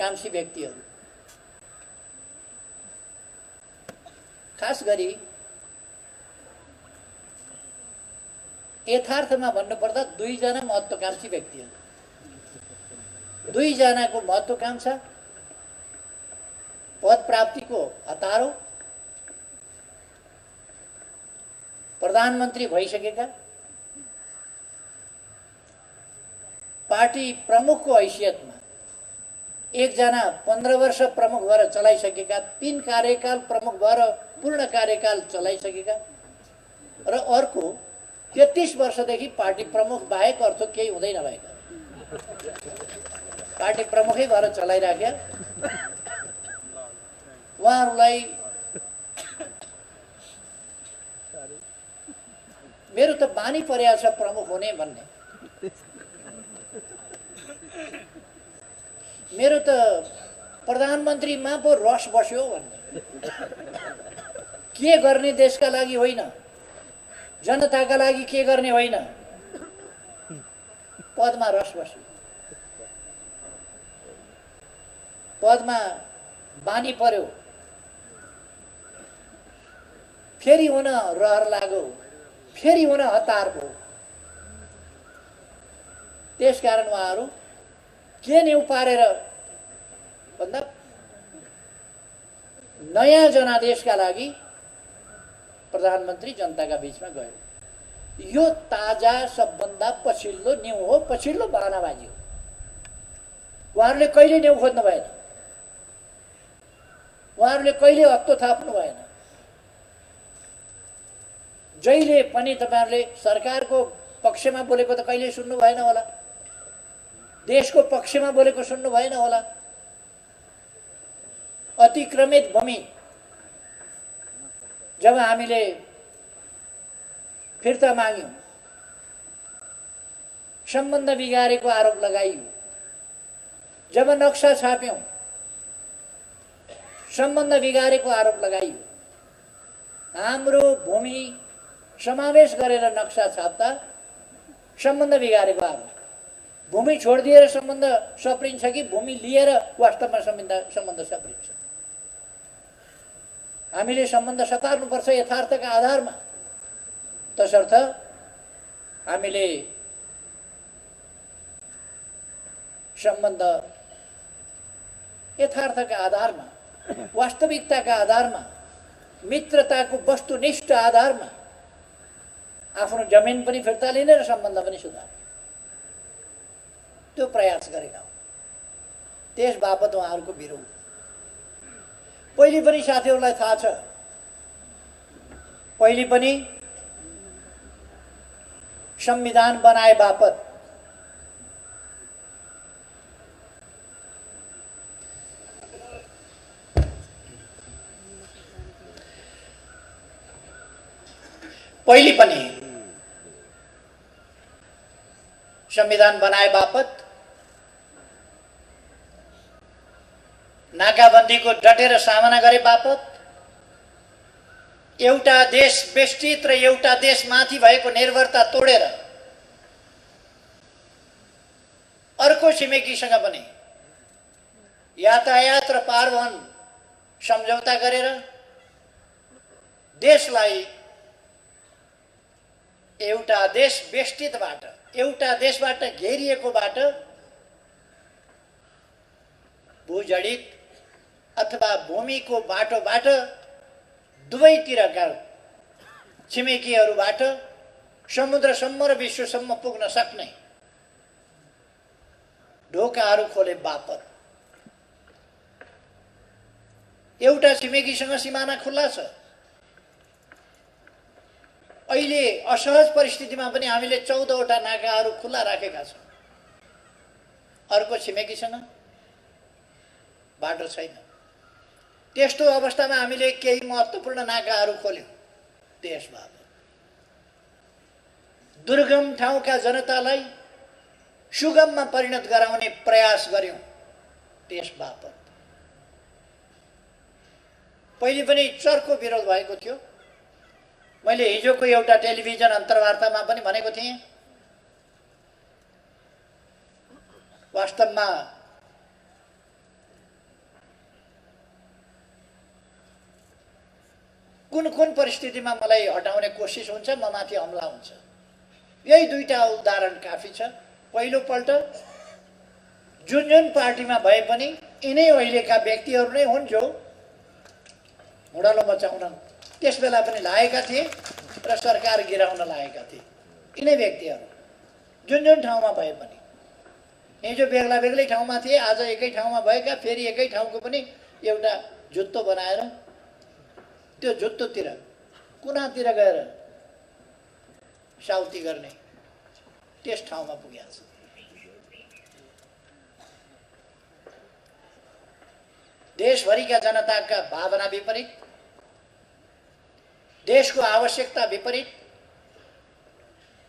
महत्त्वकांक्षी व्यक्तिहरू, खास गरी यथार्थमा भन्नुपर्दा दुईजना महत्त्वकांक्षी व्यक्तिहरू, दुईजनाको महत्त्वकांक्षा पद प्राप्तिको हतारो, प्रधानमन्त्री भइसकेका, पार्टी प्रमुखको हैसियतमा एकजना 15 वर्ष प्रमुख भएर चलाइसकेका, 3 कार्यकाल प्रमुख भएर पूर्ण कार्यकाल चलाइसकेका र अर्को 33 वर्षदेखि पार्टी प्रमुख बाहेक अर्थ केही हुँदै नभएका, पार्टी प्रमुखै भएर चलाइराख्या उहाँहरूलाई मेरो त बानी परेको छ प्रमुख हुने भन्ने। मेरो त प्रधानमन्त्रीमा पो रस बस्यो भन्ने। के गर्ने देशका लागि होइन, जनताका लागि के गर्ने होइन, पदमा रस बस्यो, पदमा बानी पर्यो, फेरि हुन रहर लाग्यो, फेरि हुन हतार भयो। त्यसकारण उहाँहरू के न्यु पारेर भन्दा नयाँ जनादेशका लागि प्रधानमन्त्री जनताका बीचमा गयो। यो ताजा सबभन्दा पछिल्लो न्यु हो, पछिल्लो बहानाबाजी हो। उहाँहरूले कहिले न्यु खोज्नु भएन, उहाँहरूले कहिले हत्तो थाप्नु भएन। जहिले पनि तपाईहरुले सरकारको पक्षमा बोलेको त कहिले सुन्नु भएन होला, देशको पक्षमा बोलेको सुन्नु भएन होला। अतिक्रमित भूमि जब हामीले फिर्ता माग्यौं, सम्बन्ध बिगारेको आरोप लगाइयो, जब नक्सा छाप्यौं सम्बन्ध बिगारेको आरोप लगाइयो, हाम्रो भूमि समावेश गरेर नक्सा छाप्दा सम्बन्ध बिगारेको आरोप, भूमि छोडिदिएर सम्बन्ध सप्रिन्छ कि भूमि लिएर वास्तवमा सम्बन्ध सप्रिन्छ। हामीले सम्बन्ध सपार्नुपर्छ यथार्थका आधारमा। तसर्थ हामीले सम्बन्ध यथार्थका आधारमा, वास्तविकताका आधारमा, मित्रताको वस्तुनिष्ठ आधारमा आफ्नो जमिन पनि फिर्ता लिने र सम्बन्ध पनि सुधार्ने त्यो प्रयास गरेका हौं। त्यस बापत उहाँहरूको विरोध पहिले पनि साथीहरूलाई थाहा छ। पहिले पनि संविधान बनाए बापत पहिले पनि संविधान बनाए बापत नाकाबन्दीको डटेर सामना गरे बापत एउटा देश बेष्टित र एउटा देशमाथि भएको निर्भरता तोडेर अर्को छिमेकीसँग पनि यातायात र पारवहन सम्झौता गरेर देशलाई एउटा देश बेष्टितबाट, एउटा देशबाट घेरिएकोबाट भूजडित अथवा भूमिको बाटोबाट दुवैतिरका छिमेकीहरूबाट समुद्रसम्म र विश्वसम्म पुग्न सक्ने ढोकाहरू खोले बापत एउटा छिमेकीसँग सिमाना खुल्ला छ। अहिले असहज परिस्थितिमा पनि हामीले 14 वटा नाकाहरू खुल्ला राखेका छौं। अर्को छिमेकीसँग बाटो छैन। त्यस्तो अवस्थामा हामीले केही महत्त्वपूर्ण नाकाहरू खोल्यौं। त्यसबापत दुर्गम ठाउँका जनतालाई सुगममा परिणत गराउने प्रयास गर्यौं। त्यसबापत पहिले पनि चर्को विरोध भएको थियो। मैले हिजोको एउटा टेलिभिजन अन्तर्वार्तामा पनि भनेको थिएँ, वास्तवमा कुन कुन परिस्थितिमा मलाई हटाउने कोसिस हुन्छ, म माथि हमला हुन्छ। यही दुईटा उदाहरण काफी छ। पहिलोपल्ट जुन पार्टीमा भए पनि यिनै अहिलेका व्यक्तिहरू नै हुन् जो हुडलो मचाउन त्यस बेला पनि लागेका थिए र सरकार गिराउन लागेका थिए। यिनै व्यक्तिहरू जुन ठाउँमा भए पनि, हिजो बेग्ला बेग्लै ठाउँमा थिए, आज एकै ठाउँमा भएका, फेरि एकै ठाउँको पनि एउटा जुत्तो बनाएर त्यो जुत्तोतिर कुनातिर गएर साउती गर्ने त्यस ठाउँमा पुगेको छ। देशभरिका जनताका भावना विपरीत, देशको आवश्यकता विपरीत,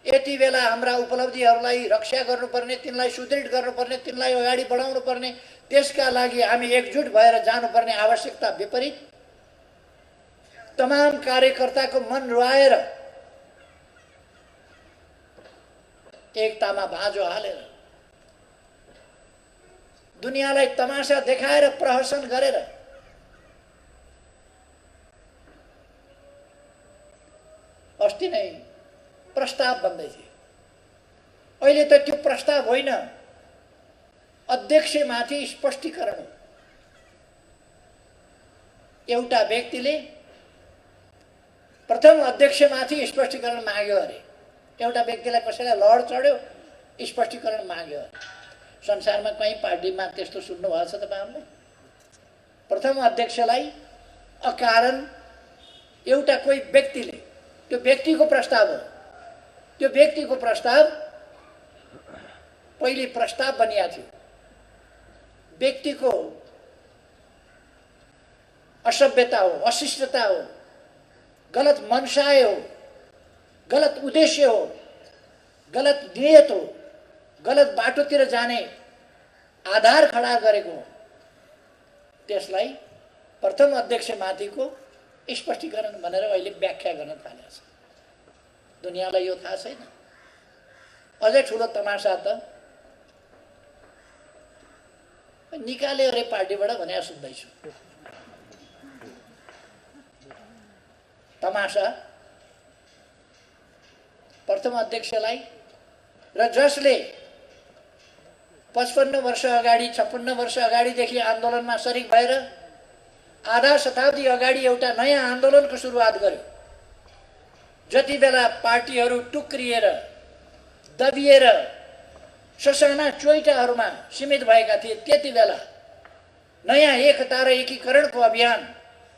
यति बेला हाम्रा उपलब्धिहरूलाई रक्षा गर्नुपर्ने, तिनलाई सुदृढ गर्नुपर्ने, तिनलाई अगाडि बढाउनु पर्ने, त्यसका लागि हामी एकजुट भएर जानुपर्ने आवश्यकता विपरीत तमाम कार्यकर्ताको मन रुवाएर एकतामा भाँजो हालेर दुनियाँलाई तमासा देखाएर प्रहसन गरेर अस्ति नै प्रस्ताव बन्दै थियो। अहिले त त्यो प्रस्ताव होइन, अध्यक्षमाथि स्पष्टीकरण हो। एउटा व्यक्तिले प्रथम अध्यक्षमाथि स्पष्टीकरण माग्यो अरे, एउटा व्यक्तिलाई कसैलाई लड चढ्यो, स्पष्टीकरण माग्यो अरे। संसारमा कहीँ पार्टीमा त्यस्तो सुन्नुभएको छ तपाईहरुले? प्रथम अध्यक्षलाई अकारण एउटा कोही व्यक्तिले, त्यो व्यक्तिको प्रस्ताव हो, त्यो व्यक्तिको प्रस्ताव पहिले प्रस्ताव बनिएको थियो, व्यक्तिको असभ्यता हो, अशिष्टता हो, गलत मनसाय हो, गलत उद्देश्य हो, गलत नियत हो, गलत बाटोतिर जाने आधार खडा गरेको हो। त्यसलाई प्रथम अध्यक्षमाथिको स्पष्टीकरण भनेर अहिले व्याख्या गर्न थालेको छ। दुनियाँलाई यो थाहा छैन। अझै ठुलो तमासा त निकाले अरे पार्टीबाट भनेर सुन्दैछु। तमासा प्रथम अध्यक्षलाई र जसले 55 वर्ष अगाडि 56 वर्ष अगाडिदेखि आन्दोलनमा सरिक भएर आधा शताब्दी अगाडि एउटा नयाँ आन्दोलनको सुरुवात गर्यो। जति बेला पार्टीहरू टुक्रिएर दबिएर ससाना चोइटाहरूमा सीमित भएका थिए, त्यति बेला नयाँ एकता र एकीकरणको अभियान,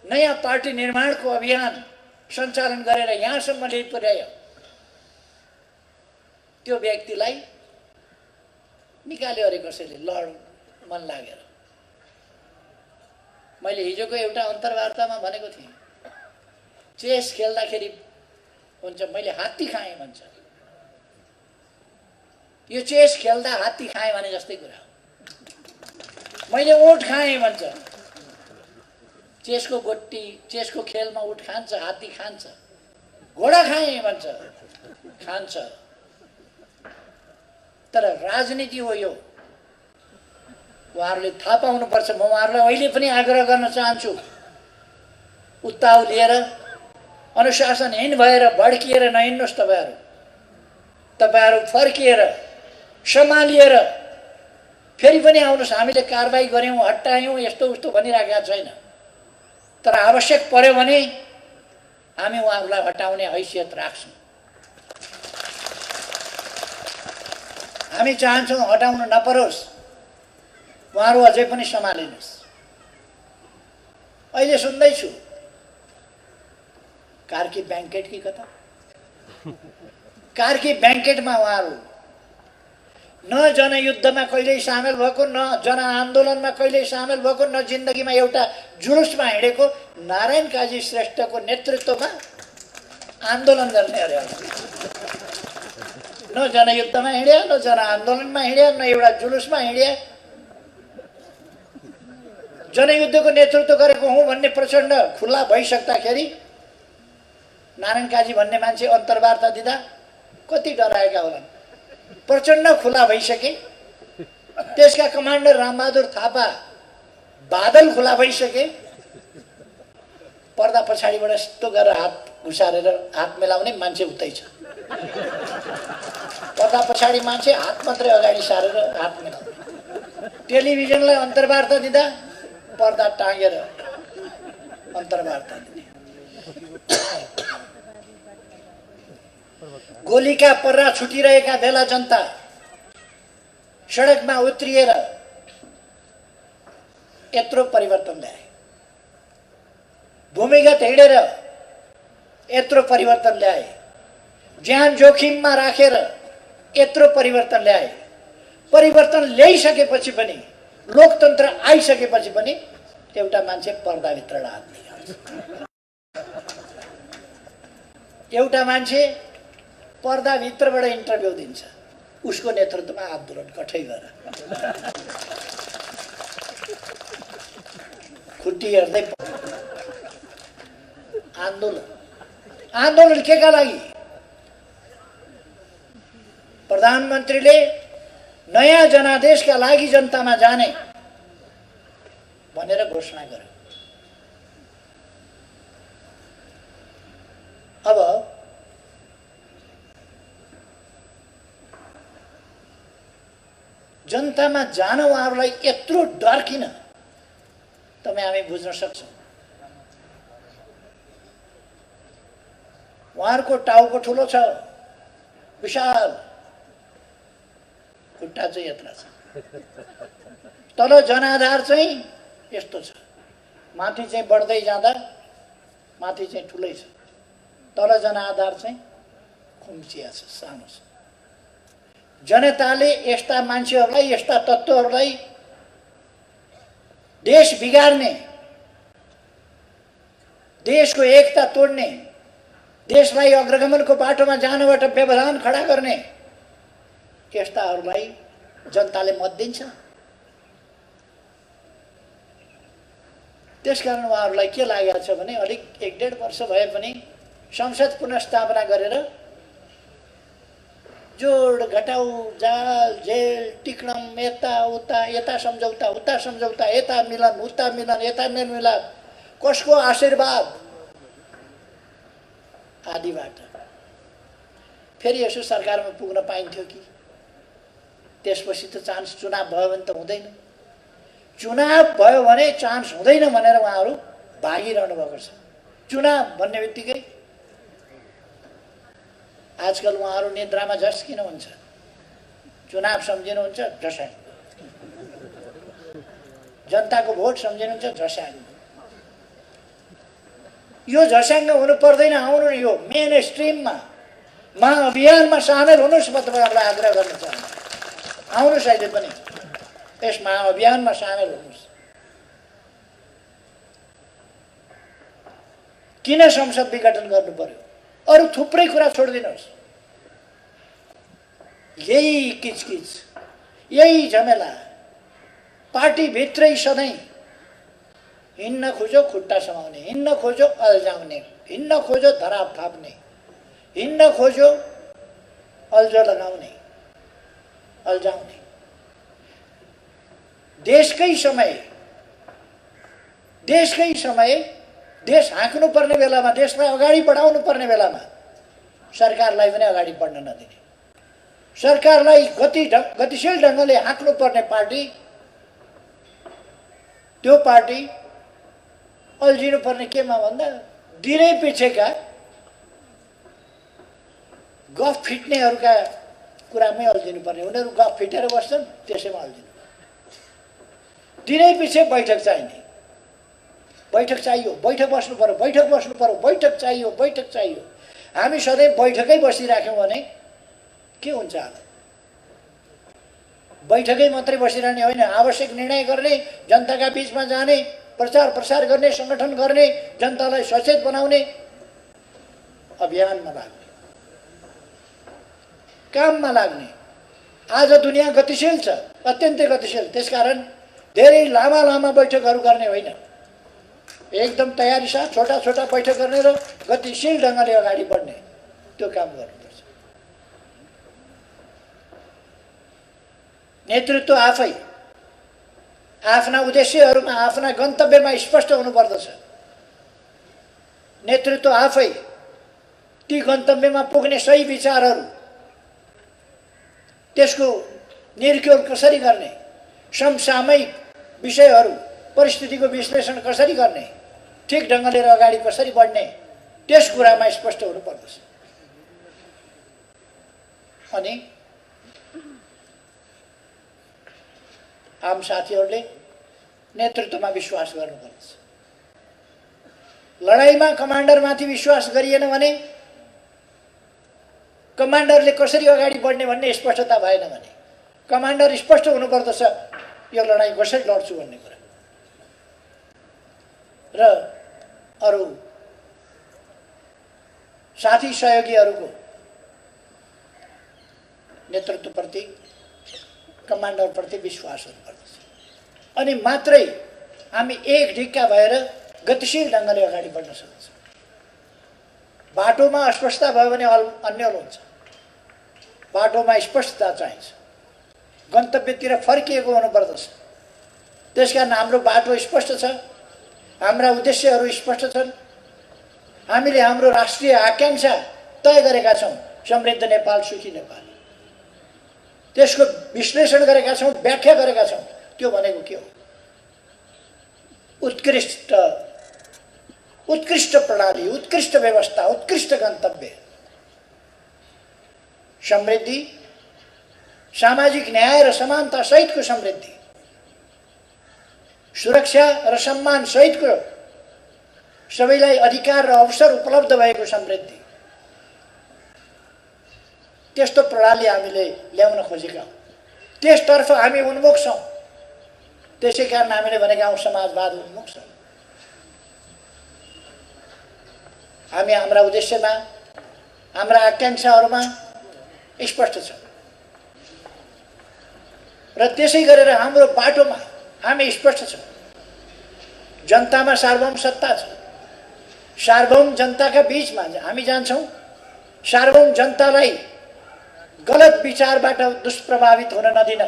नयाँ पार्टी निर्माणको अभियान सञ्चालन गरेर यहाँसम्म ल्याइपुर्यायो। त्यो व्यक्तिलाई निकाल्यो अरे कसैले लड मन लागेर। मैले हिजोको एउटा अन्तर्वार्तामा भनेको थिएँ, चेस खेल्दाखेरि हुन्छ मैले हात्ती खाएँ भन्छ। यो चेस खेल्दा हात्ती खाएँ भने जस्तै कुरा हो। मैले ऊँट खाएँ भन्छ। चेसको गोटी, चेसको खेलमा ऊँट खान्छ, हात्ती खान्छ। घोडा खाएँ भन्छ, खान्छ। तर राजनीति हो यो। उहाँहरूले थाहा पाउनुपर्छ। म उहाँहरूलाई अहिले पनि आग्रह गर्न चाहन्छु, उत्ताउ लिएर अनुशासनहीन भएर भड्किएर नहिँड्नुहोस्। तपाईँहरू फर्किएर सम्हालिएर फेरि पनि आउनुहोस्। हामीले कारबाही गऱ्यौँ, हटायौँ, यस्तो उस्तो भनिराखेका छैन। तर आवश्यक पर्यो भने हामी उहाँहरूलाई हटाउने हैसियत राख्छौँ। हामी चाहन्छौँ हटाउन नपरोस्, उहाँहरू अझै पनि सम्हालिनुहोस्। अहिले सुन्दैछु कार्की ब्याङ्केट कि कता, कार्की ब्याङ्केटमा उहाँहरू न जनयुद्धमा कहिल्यै सामेल भएको, न जनआन्दोलनमा कहिल्यै सामेल भएको, न जिन्दगीमा एउटा जुलुसमा हिँडेको नारायण काजी श्रेष्ठको नेतृत्वमा आन्दोलन गर्ने अरे। न जनयुद्धमा हिँड्या, न जनआन्दोलनमा हिँड्या, न एउटा जुलुसमा हिँड्या। जनयुद्धको नेतृत्व गरेको हुँ भन्ने प्रचण्ड खुल्ला भइसक्दाखेरि नारायण काजी भन्ने मान्छे अन्तर्वार्ता दिँदा कति डराएका होलान्। प्रचण्ड खुला भइसके, त्यसका कमान्डर रामबहादुर थापा बादल खुला भइसके, पर्दा पछाडिबाट यस्तो गरेर हात घुसारेर हात मिलाउने मान्छे उतै छ। पर्दा पछाडि मान्छे हात मात्रै अगाडि सारेर हात मिलाउने। टेलिभिजनलाई अन्तर्वार्ता दिँदा पर्दा टाँगेर अन्तर्वार्ता दिने। गोलीका पर्रा छुटिरहेका बेला जनता सडकमा उत्रिएर यत्रो परिवर्तन ल्याए। भूमिगत हिँडेर यत्रो परिवर्तन ल्याए। ज्यान जोखिममा राखेर यत्रो परिवर्तन ल्याए। परिवर्तन ल्याइसकेपछि पनि, लोकतन्त्र आइसकेपछि पनि एउटा मान्छे पर्दाभित्र हात निकाल्छ। एउटा मान्छे पर्दाभित्रबाट इन्टरभ्यू दिन्छ। उसको नेतृत्वमा आन्दोलन कठै गरेर खुट्टी हेर्दै आन्दोलन केका लागि? प्रधानमन्त्रीले नयाँ जनादेशका लागि जनतामा जाने भनेर घोषणा गर्यो। अब जनतामा जान उहाँहरूलाई यत्रो डर किन? तपाईँ हामी बुझ्न सक्छौँ। उहाँहरूको टाउको ठुलो छ, विशाल, खुट्टा चाहिँ यत्रा छ। तल जनाधार चाहिँ यस्तो छ। माथि चाहिँ बढ्दै जाँदा माथि चाहिँ ठुलै छ, तल जनाधार चाहिँ खुम्चिया छ, सानो छ। जनताले यस्ता मान्छेहरूलाई, यस्ता तत्त्वहरूलाई देश बिगार्ने, देशको एकता तोड्ने, देशलाई अग्रगमनको बाटोमा जानबाट व्यवधान खडा गर्ने यस्ताहरूलाई जनताले मत दिन्छ। त्यसकारण उहाँहरूलाई के लागेको छ भने अलिक 1-1.5 वर्ष भए पनि संसद पुनर्स्थापना गरेर जोड घटाउ, जाल जेल टिक्णम, यता सम्झौता, उता सम्झौता, यता मिलन, उता मिलन, यता निर्मिलन, कसको आशीर्वाद आदिबाट फेरि यसो सरकारमा पुग्न पाइन्थ्यो कि? त्यसपछि त चान्स, चुनाव भयो भने त हुँदैन। चुनाव भयो भने चान्स हुँदैन भनेर उहाँहरू भागिरहनु भएको छ। चुनाव भन्ने बित्तिकै आजकल उहाँहरू निद्रामा झस् किन हुन्छ? चुनाव सम्झिनुहुन्छ झस्याङ, जनताको भोट सम्झिनुहुन्छ झस्याङ। यो झस्याङ हुनु पर्दैन। आउनु यो मेन स्ट्रिममा, महाअभियानमा सामेल हुनुहोस्। म तपाईँहरूलाई आग्रह गर्न चाहन्छु, आउनुहोस् अहिले पनि यस महाअभियानमा सामेल हुनुहोस्। किन संसद विघटन गर्नु पर्यो? अरू थुप्रै कुरा छोडिदिनुहोस्। यही किचकिच, यही झमेला, पार्टीभित्रै सधैँ हिँड्न खोज्यो खुट्टा समाउने, हिँड्न खोज्यो अल्झाउने, हिँड्न खोज्यो धराप थाप्ने, हिँड्न खोज्यो अल्झो लगाउने, अल्झाउने। देशकै समय देश हाँक्नु पर्ने बेलामा, देशलाई अगाडि बढाउनु पर्ने बेलामा सरकारलाई पनि अगाडि बढ्न नदिने, सरकारलाई गतिशील ढङ्गले हाँक्नु पर्ने पार्टी, त्यो पार्टी अल्झिनु पर्ने केमा भन्दा दिनै पिछेका गफ फिट्नेहरूका कुरामै अल्झिनु पर्ने। उनीहरू गफ फिटेर बस्छन्, त्यसैमा अल्झिनु। दिनै पछि बैठक चाहिने, बैठक चाहियो, बैठक बस्नु पर्यो, बैठक बस्नु पर्यो, बैठक चाहियो, बैठक चाहियो। हामी सधैँ बैठकै बसिराख्यौँ भने के हुन्छ? बैठकै मात्रै बसिरहने होइन, आवश्यक निर्णय गर्ने, जनताका बिचमा जाने, प्रचार प्रसार गर्ने, सङ्गठन गर्ने, जनतालाई सचेत बनाउने, अभियानमा लाग्ने, काममा लाग्ने। आज दुनियाँ गतिशील छ, अत्यन्तै गतिशील। त्यसकारण धेरै लामा लामा बैठकहरू गर्ने होइन, एकदम तयारी साथ छोटा छोटा बैठक गर्ने र गतिशील ढङ्गले अगाडि बढ्ने, त्यो काम गर्नुपर्छ। नेतृत्व आफै आफ्ना उद्देश्यहरूमा, आफ्ना गन्तव्यमा स्पष्ट हुनुपर्दछ। नेतृत्व आफै ती गन्तव्यमा पुग्ने सही विचारहरू, त्यसको निर्क्योल कसरी गर्ने, समसामयिक विषयहरू, परिस्थितिको विश्लेषण कसरी गर्ने, ठिक ढङ्गले अगाडि कसरी बढ्ने, त्यस कुरामा स्पष्ट हुनुपर्दछ। अनि आम साथीहरूले नेतृत्वमा विश्वास गर्नुपर्दछ। लडाईँमा कमान्डरमाथि विश्वास गरिएन भने, कमान्डरले कसरी अगाडि बढ्ने भन्ने स्पष्टता भएन भने, कमान्डर स्पष्ट हुनुपर्दछ यो लडाईँ कसरी लड्छु भन्ने कुरा। र अरू साथी सहयोगीहरूको नेतृत्वप्रति, कमान्डरप्रति विश्वास हुनुपर्दछ। अनि मात्रै हामी एक ढिक्का भएर गतिशील ढङ्गले अगाडि बढ्न सक्छौँ। बाटोमा अस्पष्टता भयो भने अन्यल हुन्छ। बाटोमा स्पष्टता चाहिन्छ, गन्तव्यतिर फर्किएको हुनुपर्दछ। त्यसकारण हाम्रो बाटो स्पष्ट छ, हाम्रा उद्देश्यहरू स्पष्ट छन्। हामीले हाम्रो राष्ट्रिय आकांक्षा तय गरेका छौँ, समृद्ध नेपाल, सुखी नेपाल। त्यसको विश्लेषण गरेका छौँ, व्याख्या गरेका छौँ। त्यो भनेको के हो? उत्कृष्ट प्रणाली, उत्कृष्ट व्यवस्था, उत्कृष्ट गन्तव्य, समृद्धि, सामाजिक न्याय र समानता सहितको समृद्धि, सुरक्षा र सम्मान सहितको सबैलाई अधिकार र अवसर उपलब्ध भएको समृद्धि। त्यस्तो प्रणाली हामीले ल्याउन खोजेका हौँ। त्यसतर्फ हामी उन्मुख छौँ। त्यसै कारण हामीले भनेका हौँ समाजवाद उन्मुख छौँ। हामी हाम्रा उद्देश्यमा, हाम्रा आकांक्षाहरूमा स्पष्ट छौँ र त्यसै गरेर हाम्रो बाटोमा हामी स्पष्ट छौँ। जनतामा सार्वभौम सत्ता छ। सार्वभौम जनताका बीचमा हामी जान्छौँ। सार्वभौम जनतालाई गलत विचारबाट दुष्प्रभावित हुन नदिन,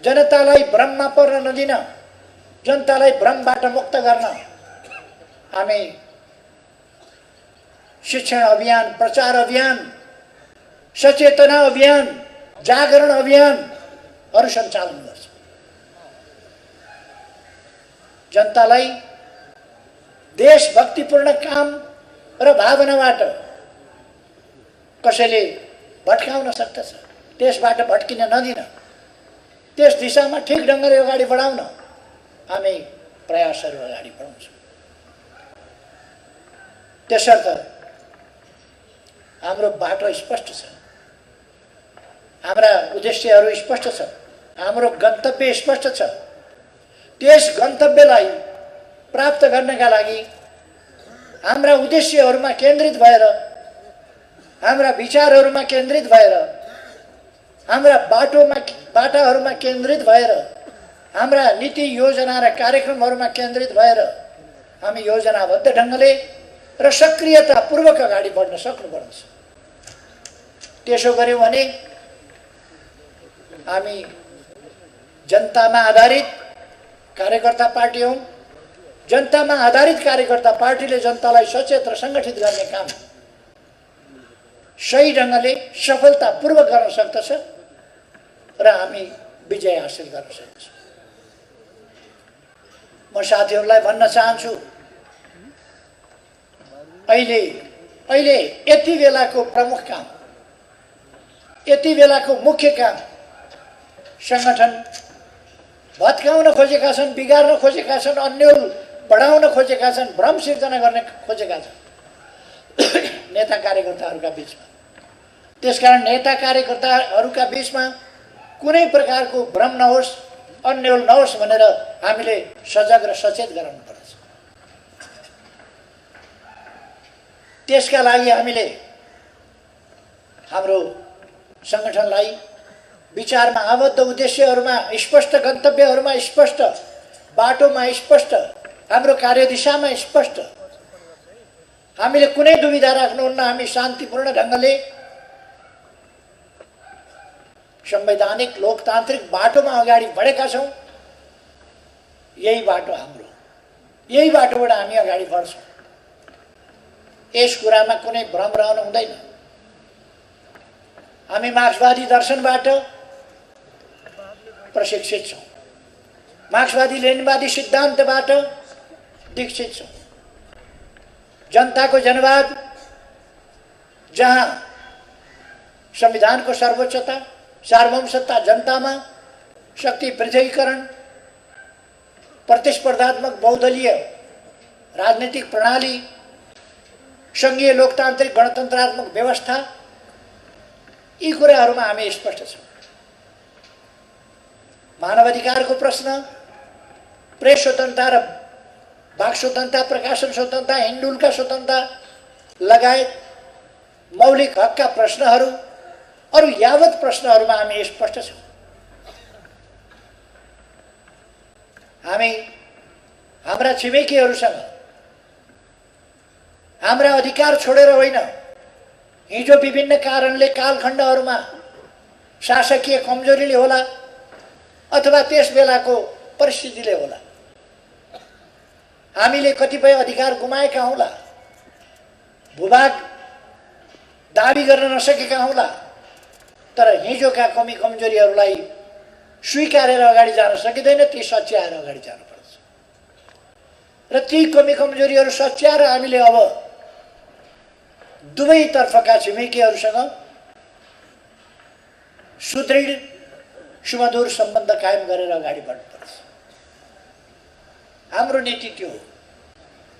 जनतालाई भ्रममा पर्न नदिन, जनतालाई भ्रमबाट मुक्त गर्न हामी शिक्षण अभियान, प्रचार अभियान, सचेतना अभियान, जागरण अभियानहरू सञ्चालन गर्छौँ। जनतालाई देशभक्तिपूर्ण काम र भावनाबाट कसैले भट्काउन सक्दछ, त्यसबाट भट्किन नदिन, त्यस दिशामा ठिक ढङ्गले अगाडि बढाउन हामी प्रयासहरू अगाडि बढाउँछौँ। त्यसर्थ हाम्रो बाटो स्पष्ट छ, हाम्रा उद्देश्यहरू स्पष्ट छ, हाम्रो गन्तव्य स्पष्ट छ। त्यस गन्तव्यलाई प्राप्त गर्नका लागि हाम्रा उद्देश्यहरूमा केन्द्रित भएर, हाम्रा विचारहरूमा केन्द्रित भएर, हाम्रा बाटाहरूमा केन्द्रित भएर, हाम्रा नीति योजना र कार्यक्रमहरूमा केन्द्रित भएर हामी योजनाबद्ध ढङ्गले र सक्रियतापूर्वक अगाडि बढ्न सक्नुपर्छ। त्यसो गर्यौँ भने हामी जनतामा आधारित कार्यकर्ता पार्टी हौँ। जनतामा आधारित कार्यकर्ता पार्टीले जनतालाई सचेत र सङ्गठित गर्ने काम सही ढङ्गले सफलतापूर्वक गर्न सक्दछ र हामी विजय हासिल गर्न सक्छौँ। म साथीहरूलाई भन्न चाहन्छु, अहिले यति बेलाको प्रमुख काम, यति बेलाको मुख्य काम सङ्गठन भत्काउन खोजेका छन्, बिगार्न खोजेका छन्, अन्यल बढाउन खोजेका छन्, भ्रम सिर्जना गर्न खोजेका छन् नेता कार्यकर्ताहरूका बिचमा। त्यसकारण नेता कार्यकर्ताहरूका बिचमा कुनै प्रकारको भ्रम नहोस्, अन्यल नहोस् भनेर हामीले सजग र सचेत गराउनुपर्छ। त्यसका लागि हामीले हाम्रो सङ्गठनलाई विचारमा आबद्ध, उद्देश्यहरूमा स्पष्ट, गन्तव्यहरूमा स्पष्ट, बाटोमा स्पष्ट, हाम्रो कार्यदिशामा स्पष्ट, हामीले कुनै दुविधा राख्नुहुन्न। हामी शान्तिपूर्ण ढङ्गले संवैधानिक लोकतान्त्रिक बाटोमा अगाडि बढेका छौँ। यही बाटो हाम्रो, यही बाटोबाट हामी अगाडि बढ्छौँ। यस कुरामा कुनै भ्रम रहनु हुँदैन। हामी मार्क्सवादी दर्शनबाट प्रशिक्षित छौँ, मार्क्सवादी लेनिनवादी सिद्धान्तबाट दीक्षित छौँ। जनताको जनवाद, जहाँ संविधानको सर्वोच्चता सार्वभौमसत्ता जनतामा, शक्ति पृथकीकरण, प्रतिस्पर्धात्मक बहुदलीय राजनीतिक प्रणाली, संघीय लोकतान्त्रिक गणतन्त्रात्मक व्यवस्था, यी कुराहरूमा हामी स्पष्ट छौँ। मानवाधिकारको प्रश्न, प्रेस स्वतन्त्रता र वाक स्वतन्त्रता, प्रकाशन स्वतन्त्रता, हिन्डुलका स्वतन्त्रता लगायत मौलिक हकका प्रश्नहरू, अरू यावत प्रश्नहरूमा हामी स्पष्ट छौँ। हामी हाम्रा छिमेकीहरूसँग हाम्रा अधिकार छोडेर होइन, हिजो विभिन्न कारणले कालखण्डहरूमा शासकीय कमजोरीले होला अथवा त्यस बेलाको परिस्थितिले होला, हामीले कतिपय अधिकार गुमाएका हौला, भूभाग दाबी गर्न नसकेका हौला, तर हिजोका कमी कमजोरीहरूलाई स्वीकारेर अगाडि जान सकिँदैन, ती सच्याएर अगाडि जानुपर्छ। र ती कमी कमजोरीहरू सच्याएर हामीले अब दुवैतर्फका छिमेकीहरूसँग सुदृढ सुमधुर सम्बन्ध कायम गरेर अगाडि बढ्नुपर्छ। हाम्रो नीति त्यो हो।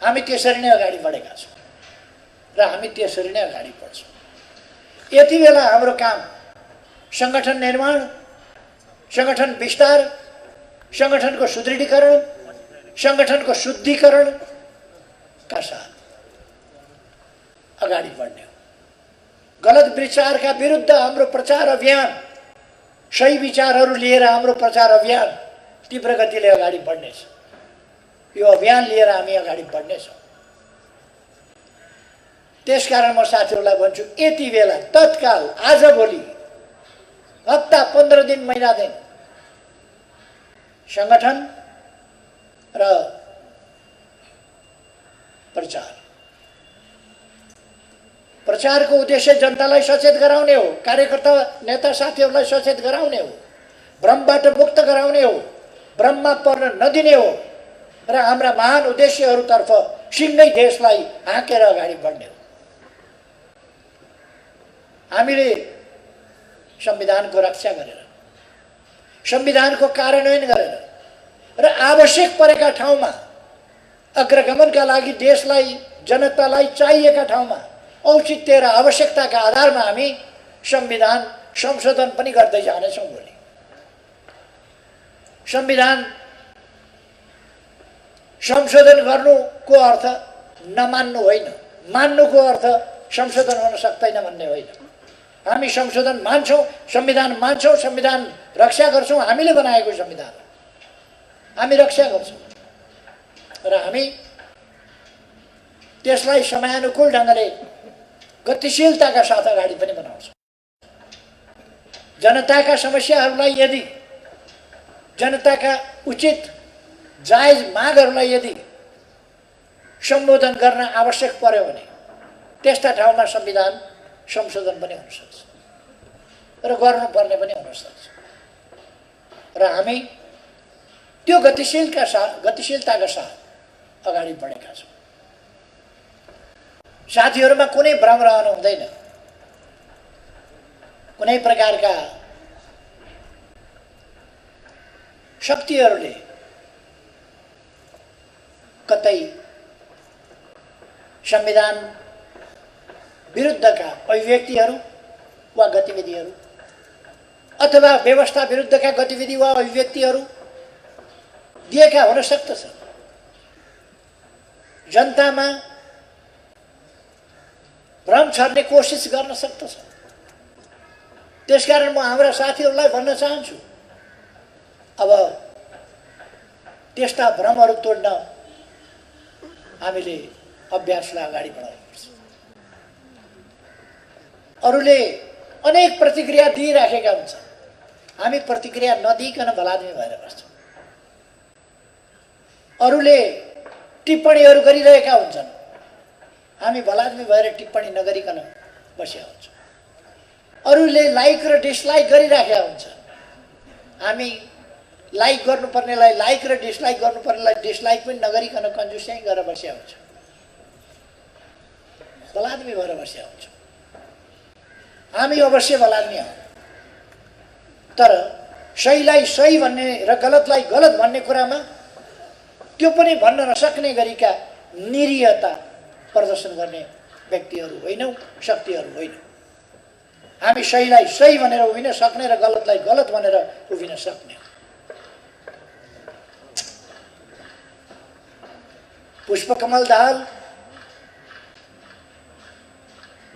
हामी त्यसरी नै अगाडि बढेका छौँ र हामी त्यसरी नै अगाडि बढ्छौँ। यति बेला हाम्रो काम संगठन निर्माण, संगठन विस्तार, संगठनको सुदृढीकरण, संगठनको शुद्धिकरणका साथ अगाडि बढ्ने हो। गलत विचारका विरुद्ध हाम्रो प्रचार अभियान, सही विचारहरू लिएर हाम्रो प्रचार अभियान तीव्र गतिले अगाडि बढ्नेछ। यो अभियान लिएर हामी अगाडि बढ्नेछौँ। त्यसकारण म साथीहरूलाई भन्छु, यति बेला तत्काल आजभोलि हप्ता 15 दिन महिना दिन संगठन र प्रचारको उद्देश्य जनतालाई सचेत गराउने हो, कार्यकर्ता नेता साथीहरूलाई सचेत गराउने हो, भ्रमबाट मुक्त गराउने हो, भ्रममा पर्न नदिने हो र हाम्रा महान उद्देश्यहरूतर्फ सिँगै देशलाई हाँकेर अगाडि बढ्ने हो। हामीले संविधानको रक्षा गरेर, संविधानको कार्यान्वयन गरेर र आवश्यक परेका ठाउँमा अग्रगमनका लागि देशलाई, जनतालाई चाहिएका ठाउँमा औचित्य र आवश्यकताका आधारमा हामी संविधान संशोधन पनि गर्दै जानेछौँ। भोलि संविधान संशोधन गर्नुको अर्थ नमान्नु होइन, मान्नुको अर्थ संशोधन हुन सक्दैन भन्ने होइन। हामी संशोधन मान्छौँ, संविधान मान्छौँ, संविधान रक्षा गर्छौँ। हामीले बनाएको संविधान हामी रक्षा गर्छौँ र हामी त्यसलाई समयानुकूल ढङ्गले गतिशीलताका साथ अगाडि पनि बनाउँछौँ। जनताका समस्याहरूलाई यदि, जनताका उचित जायज मागहरूलाई यदि सम्बोधन गर्न आवश्यक पर्यो भने त्यस्ता ठाउँमा संविधान संशोधन पनि हुन सक्छ र गर्नुपर्ने पनि हुन सक्छ र हामी त्यो गतिशीलताका साथ अगाडि बढेका छौँ। साथीहरूमा कुनै भ्रम रहनु हुँदैन। कुनै प्रकारका शक्तिहरूले कतै संविधान विरुद्धका अभिव्यक्तिहरू वा गतिविधिहरू अथवा व्यवस्था विरुद्धका गतिविधि वा अभिव्यक्तिहरू दिएका हुन सक्दछ। जनतामा भ्रम छर्ने कोसिस गर्न सक्दछ। त्यसकारण म हाम्रा साथीहरूलाई भन्न चाहन्छु, अब त्यस्ता भ्रमहरू तोड्न हामीले अभ्यासलाई अगाडि बढाउनुपर्छ। अरूले अनेक प्रतिक्रिया दिइराखेका हुन्छन्, हामी प्रतिक्रिया नदिइकन भलादमी भएर बस्छौँ। अरूले टिप्पणीहरू गरिरहेका हुन्छन्, हामी भलाद्मी भएर टिप्पणी नगरिकन बसेका हुन्छौँ। अरूले लाइक र डिसलाइक गरिराखेका हुन्छ, हामी लाइक गर्नुपर्नेलाई लाइक र डिसलाइक गर्नुपर्नेलाई डिसलाइक पनि नगरिकन कन्जुस्याइ गरेर बसेका हुन्छौँ, भलाद्मी भएर बसेका हुन्छौँ। हामी अवश्य भलाद्मी हौँ, तर सहीलाई सही भन्ने र गलतलाई गलत भन्ने कुरामा त्यो पनि भन्न नसक्ने गरीका निरीहता प्रदर्शन गर्ने व्यक्तिहरू होइनौँ, शक्तिहरू होइनौँ। हामी सहीलाई सही भनेर उभिन सक्ने र गलतलाई गलत भनेर उभिन सक्ने। पुष्पकमल दाहाल,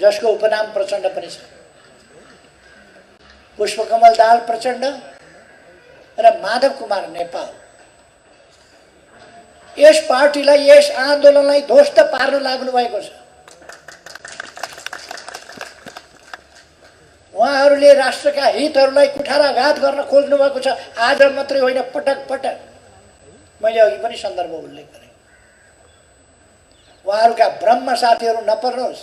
जसको उपनाम प्रचण्ड पनि छ, पुष्पकमल दाहाल प्रचण्ड र माधव कुमार नेपाल यस पार्टीलाई, यस आन्दोलनलाई ध्वस्त पार्न लाग्नु भएको छ। उहाँहरूले राष्ट्रका हितहरूलाई कुठाराघात गर्न खोज्नु भएको छ। आज मात्रै होइन, पटक पटक। मैले अघि पनि सन्दर्भ उल्लेख गरेँ। उहाँहरूका ब्रह्म साथीहरू नपर्नुहोस्।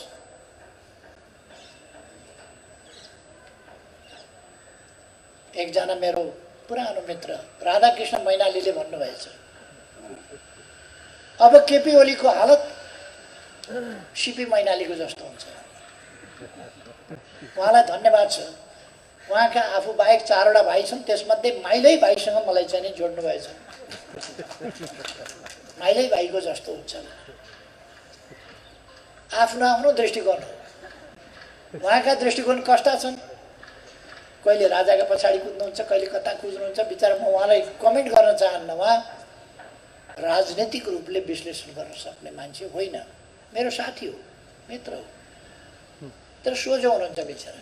एकजना मेरो पुरानो मित्र राधाकृष्ण मैनालीले भन्नुभएछ, अब केपी ओलीको हालत सिपी मैनालीको जस्तो हुन्छ। उहाँलाई धन्यवाद छ। उहाँका आफू बाहेक 4वटा भाइ छन्, त्यसमध्ये माइलै भाइसँग मलाई चाहिँ नि जोड्नु भएछ। माइलै भाइको जस्तो हुन्छ। आफ्नो आफ्नो दृष्टिकोण हो। उहाँका दृष्टिकोण कस्ता छन्, कहिले राजाका पछाडि कुद्नुहुन्छ, कहिले कता कुद्नुहुन्छ। बिचरा म उहाँलाई कमेन्ट गर्न चाहन्न। उहाँ राजनीतिक रूपले विश्लेषण गर्न सक्ने मान्छे होइन, मेरो साथी हो, मित्र हो, तर सोझो हुनुहुन्छ बिचरा।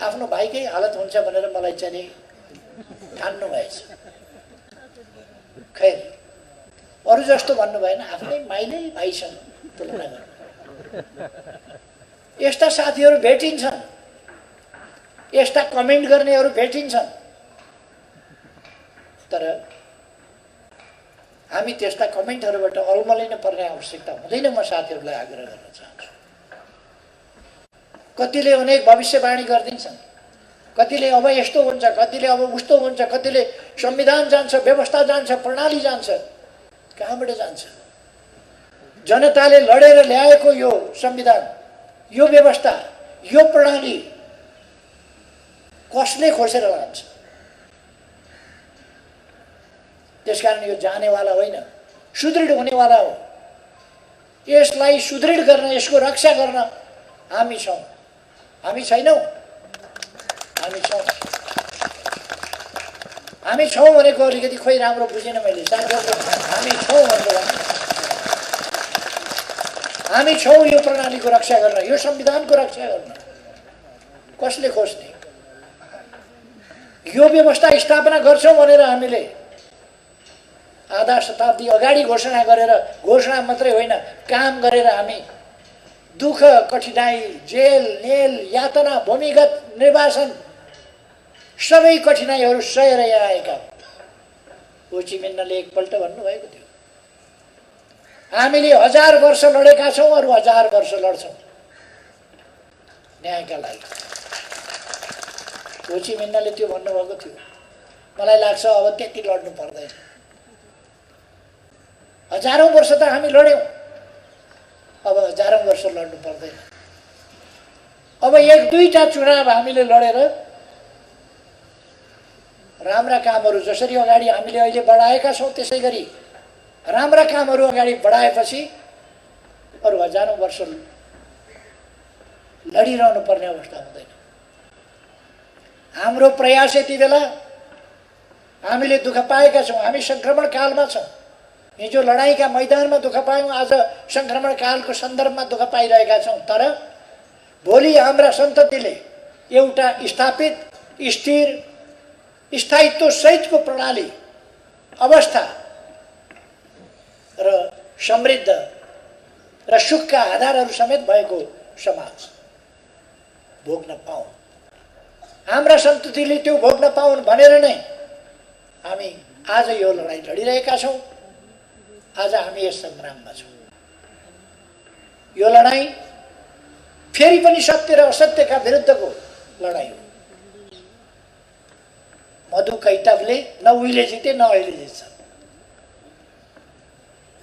आफ्नो भाइकै हालत हुन्छ भनेर मलाई चाहिँ नि ठान्नु भएछ। खैर, अरू जस्तो भन्नु भएन, आफ्नै माइलै भाइसँग तुलना गर्नु। यस्ता साथीहरू भेटिन्छन्, यस्ता कमेन्ट गर्नेहरू भेटिन्छन्, तर हामी त्यस्ता कमेन्टहरूबाट अल्मलिन पर्ने आवश्यकता हुँदैन। म साथीहरूलाई आग्रह गर्न चाहन्छु। कतिले अनेक भविष्यवाणी गरिदिन्छन्, कतिले अब यस्तो हुन्छ, कतिले अब उस्तो हुन्छ, कतिले संविधान जान्छ, व्यवस्था जान्छ, प्रणाली जान्छ। कहाँबाट जान्छ? जनताले लडेर ल्याएको यो संविधान, यो व्यवस्था, यो प्रणाली कसले खोसेर लान्छ? त्यसकारण यो जानेवाला होइन, सुदृढ हुनेवाला हो। यसलाई सुदृढ गर्न, यसको रक्षा गर्न हामी छौँ। हामी छैनौँ? हामी छौँ। हामी छौँ भनेको अलिकति खोइ राम्रो बुझिनँ मैले साथीहरू। हामी छौँ भनेको, हामी छौँ यो प्रणालीको रक्षा गर्न, यो संविधानको रक्षा गर्न। कसले खोज्ने? यो व्यवस्था स्थापना गर्छौँ भनेर हामीले आधा शताब्दी अगाडि घोषणा गरेर, घोषणा मात्रै होइन, काम गरेर हामी दुःख, कठिनाई, जेल, नेल, यातना, भूमिगत निर्वासन सबै कठिनाइहरू सहेर यहाँ आएका। हो ची मिन्हले एकपल्ट भन्नुभएको थियो, हामीले 1000 वर्ष लडेका छौँ, अरू 1000 वर्ष लड्छौँ न्यायका लागि। हो ची मिन्हले त्यो भन्नुभएको थियो। मलाई लाग्छ अब त्यति लड्नु पर्दैन। 1000औं वर्ष त हामी लड्यौँ, अब 1000औं वर्ष लड्नु पर्दैन। अब 1-2टा चुनाव हामीले लडेर राम्रा कामहरू जसरी अगाडि हामीले अहिले बढाएका छौँ, त्यसै गरी राम्रा कामहरू अगाडि बढाएपछि अरू 1000औं वर्ष लडिरहनु पर्ने अवस्था हुँदैन। हाम्रो प्रयास यति बेला हामीले दुःख पाएका छौँ। हामी सङ्क्रमण कालमा छौँ। हिजो लडाइँका मैदानमा दुःख पायौँ, आज सङ्क्रमण कालको सन्दर्भमा दुःख पाइरहेका छौँ। तर भोलि हाम्रा सन्ततिले एउटा स्थापित, स्थिर, स्थायित्व सहितको प्रणाली, अवस्था र समृद्ध र सुखका आधारहरू समेत भएको समाज भोग्न पाऊँ। हाम्रा सन्ततिले त्यो भोग्न पाउन् भनेर नै हामी आज यो लडाइँ लडिरहेका छौँ। आज हामी यस सङ्ग्राममा छौँ। यो लडाईँ फेरि पनि सत्य र असत्यका विरुद्धको लडाईँ हो। मधु कैटवले न उहिले जिते न अहिले जित्छ।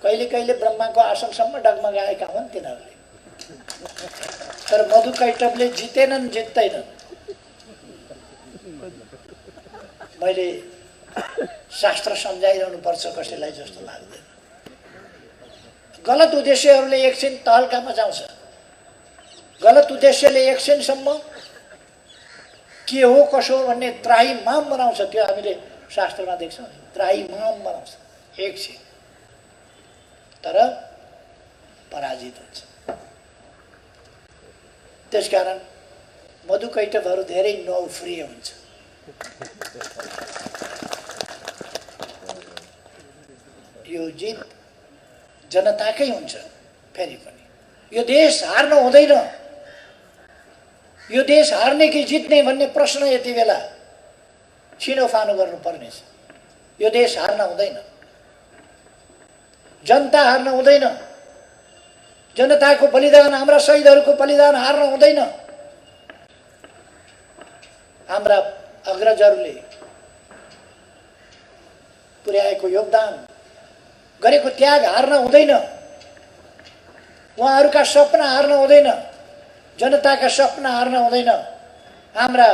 कहिले कहिले ब्रह्माको आसनसम्म डगमगाएका हुन् तिनीहरूले, तर मधु कैटवले जितेनन्, जित्दैनन्। मैले शास्त्र सम्झाइरहनु पर्छ कसैलाई जस्तो लाग्दैन। गलत उद्देश्यहरूले एकछिन तहल्का मचाउँछ। गलत उद्देश्यले एकछिनसम्म के हो कसो हो भन्ने त्राहिमाम बनाउँछ। त्यो हामीले शास्त्रमा देख्छौँ, त्राहिमाम बनाउँछ एकछिन, तर पराजित हुन्छ। त्यसकारण मधु कैटवहरू धेरै नौफ्रिय हुन्छ। यो जित जनताकै हुन्छ। फेरि पनि यो देश हार्न हुँदैन। यो देश हार्ने कि जित्ने भन्ने प्रश्न यति बेला छिनोफानो गर्नुपर्नेछ। यो देश हार्न हुँदैन, जनता हार्न हुँदैन, जनताको बलिदान, हाम्रा शहीदहरूको बलिदान हार्न हुँदैन। हाम्रा अग्रजहरूले पुर्याएको योगदान, गरेको त्याग हार्न हुँदैन। उहाँहरूका सपना हार्न हुँदैन, जनताका सपना हार्न हुँदैन, हाम्रा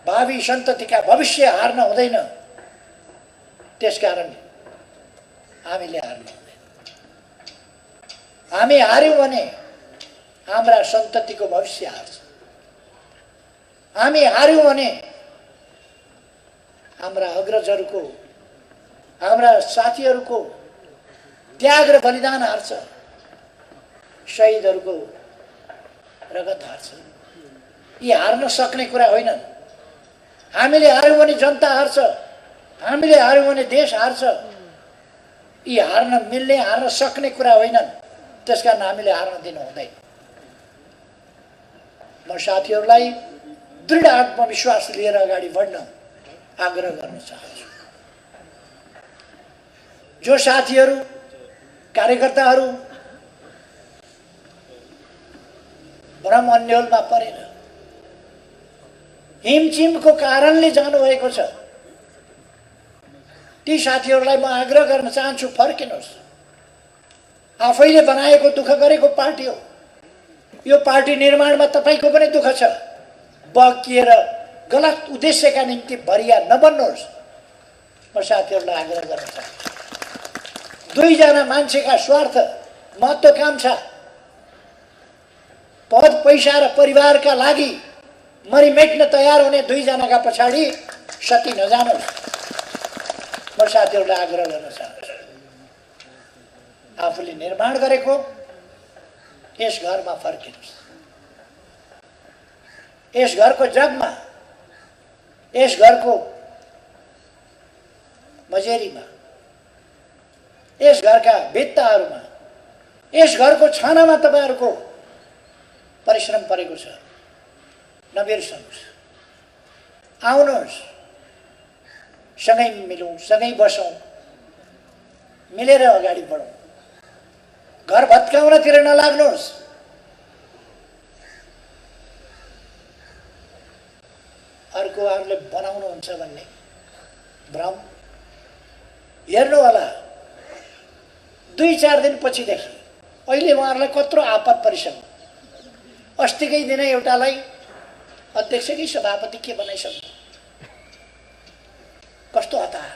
भावी सन्ततिका भविष्य हार्न हुँदैन। त्यसकारण हामीले हार्न हुँदैन। हामी हार्यौँ भने हाम्रा सन्ततिको भविष्य हार्छ। हामी हार्यौँ भने हाम्रा अग्रजहरूको, हाम्रा साथीहरूको त्याग र बलिदान हार्छ, शहीदहरूको रगत हार्छ। यी हार्न सक्ने कुरा होइनन्। हामीले हार्यौँ भने जनता हार्छ, हामीले हार्यौँ भने देश हार्छ। यी हार्न मिल्ने, हार्न सक्ने कुरा होइनन्। त्यसकारण हामीले हार्न दिनु हुँदैन। म साथीहरूलाई दृढ आत्मविश्वास लिएर अगाडि बढ्न आग्रह गर्न चाहन्छु। जो साथीहरू, कार्यकर्ताहरू भ्रम अन्योलमा परेर हिमचिमको कारणले जानुभएको छ, ती साथीहरूलाई म आग्रह गर्न चाहन्छु, फर्किनुहोस्। आफैले बनाएको, दुःख गरेको पार्टी हो यो। पार्टी निर्माणमा तपाईँको पनि दुःख छ। बकिएर गलत उद्देश्यका निम्ति भरिया नबन्नुहोस्। म साथीहरूलाई आग्रह गर्न चाहन्छु। दुईजना मान्छेका स्वार्थ, महत्त्वाकांक्षा, पद पैसा र परिवारका लागि मरिमेट्न तयार हुने दुईजनाका पछाडि सती नजानुहोस्। म साथीहरूलाई आग्रह गर्न चाहन्छु। आफूले निर्माण गरेको यस घरमा फर्किनुहोस्। यस घरको जगमा, यस घरको मजेरीमा, यस घरका भित्ताहरूमा, यस घरको छानामा तपाईँहरूको परिश्रम परेको छ। नबिर्सनुहोस्। आउनुहोस्, सँगै मिलौँ, सँगै बसौँ, मिलेर अगाडि बढौँ। घर भत्काउनतिर नलाग्नुहोस्। अर्कोहरूले बनाउनुहुन्छ भन्ने भ्रम हेर्नु होला। 2-4 दिनपछिदेखि अहिले उहाँहरूलाई कत्रो आपत परिसक्यो। अस्तिकै दिन एउटालाई अध्यक्ष कि सभापति के बनाइसक्यो। कस्तो हतार,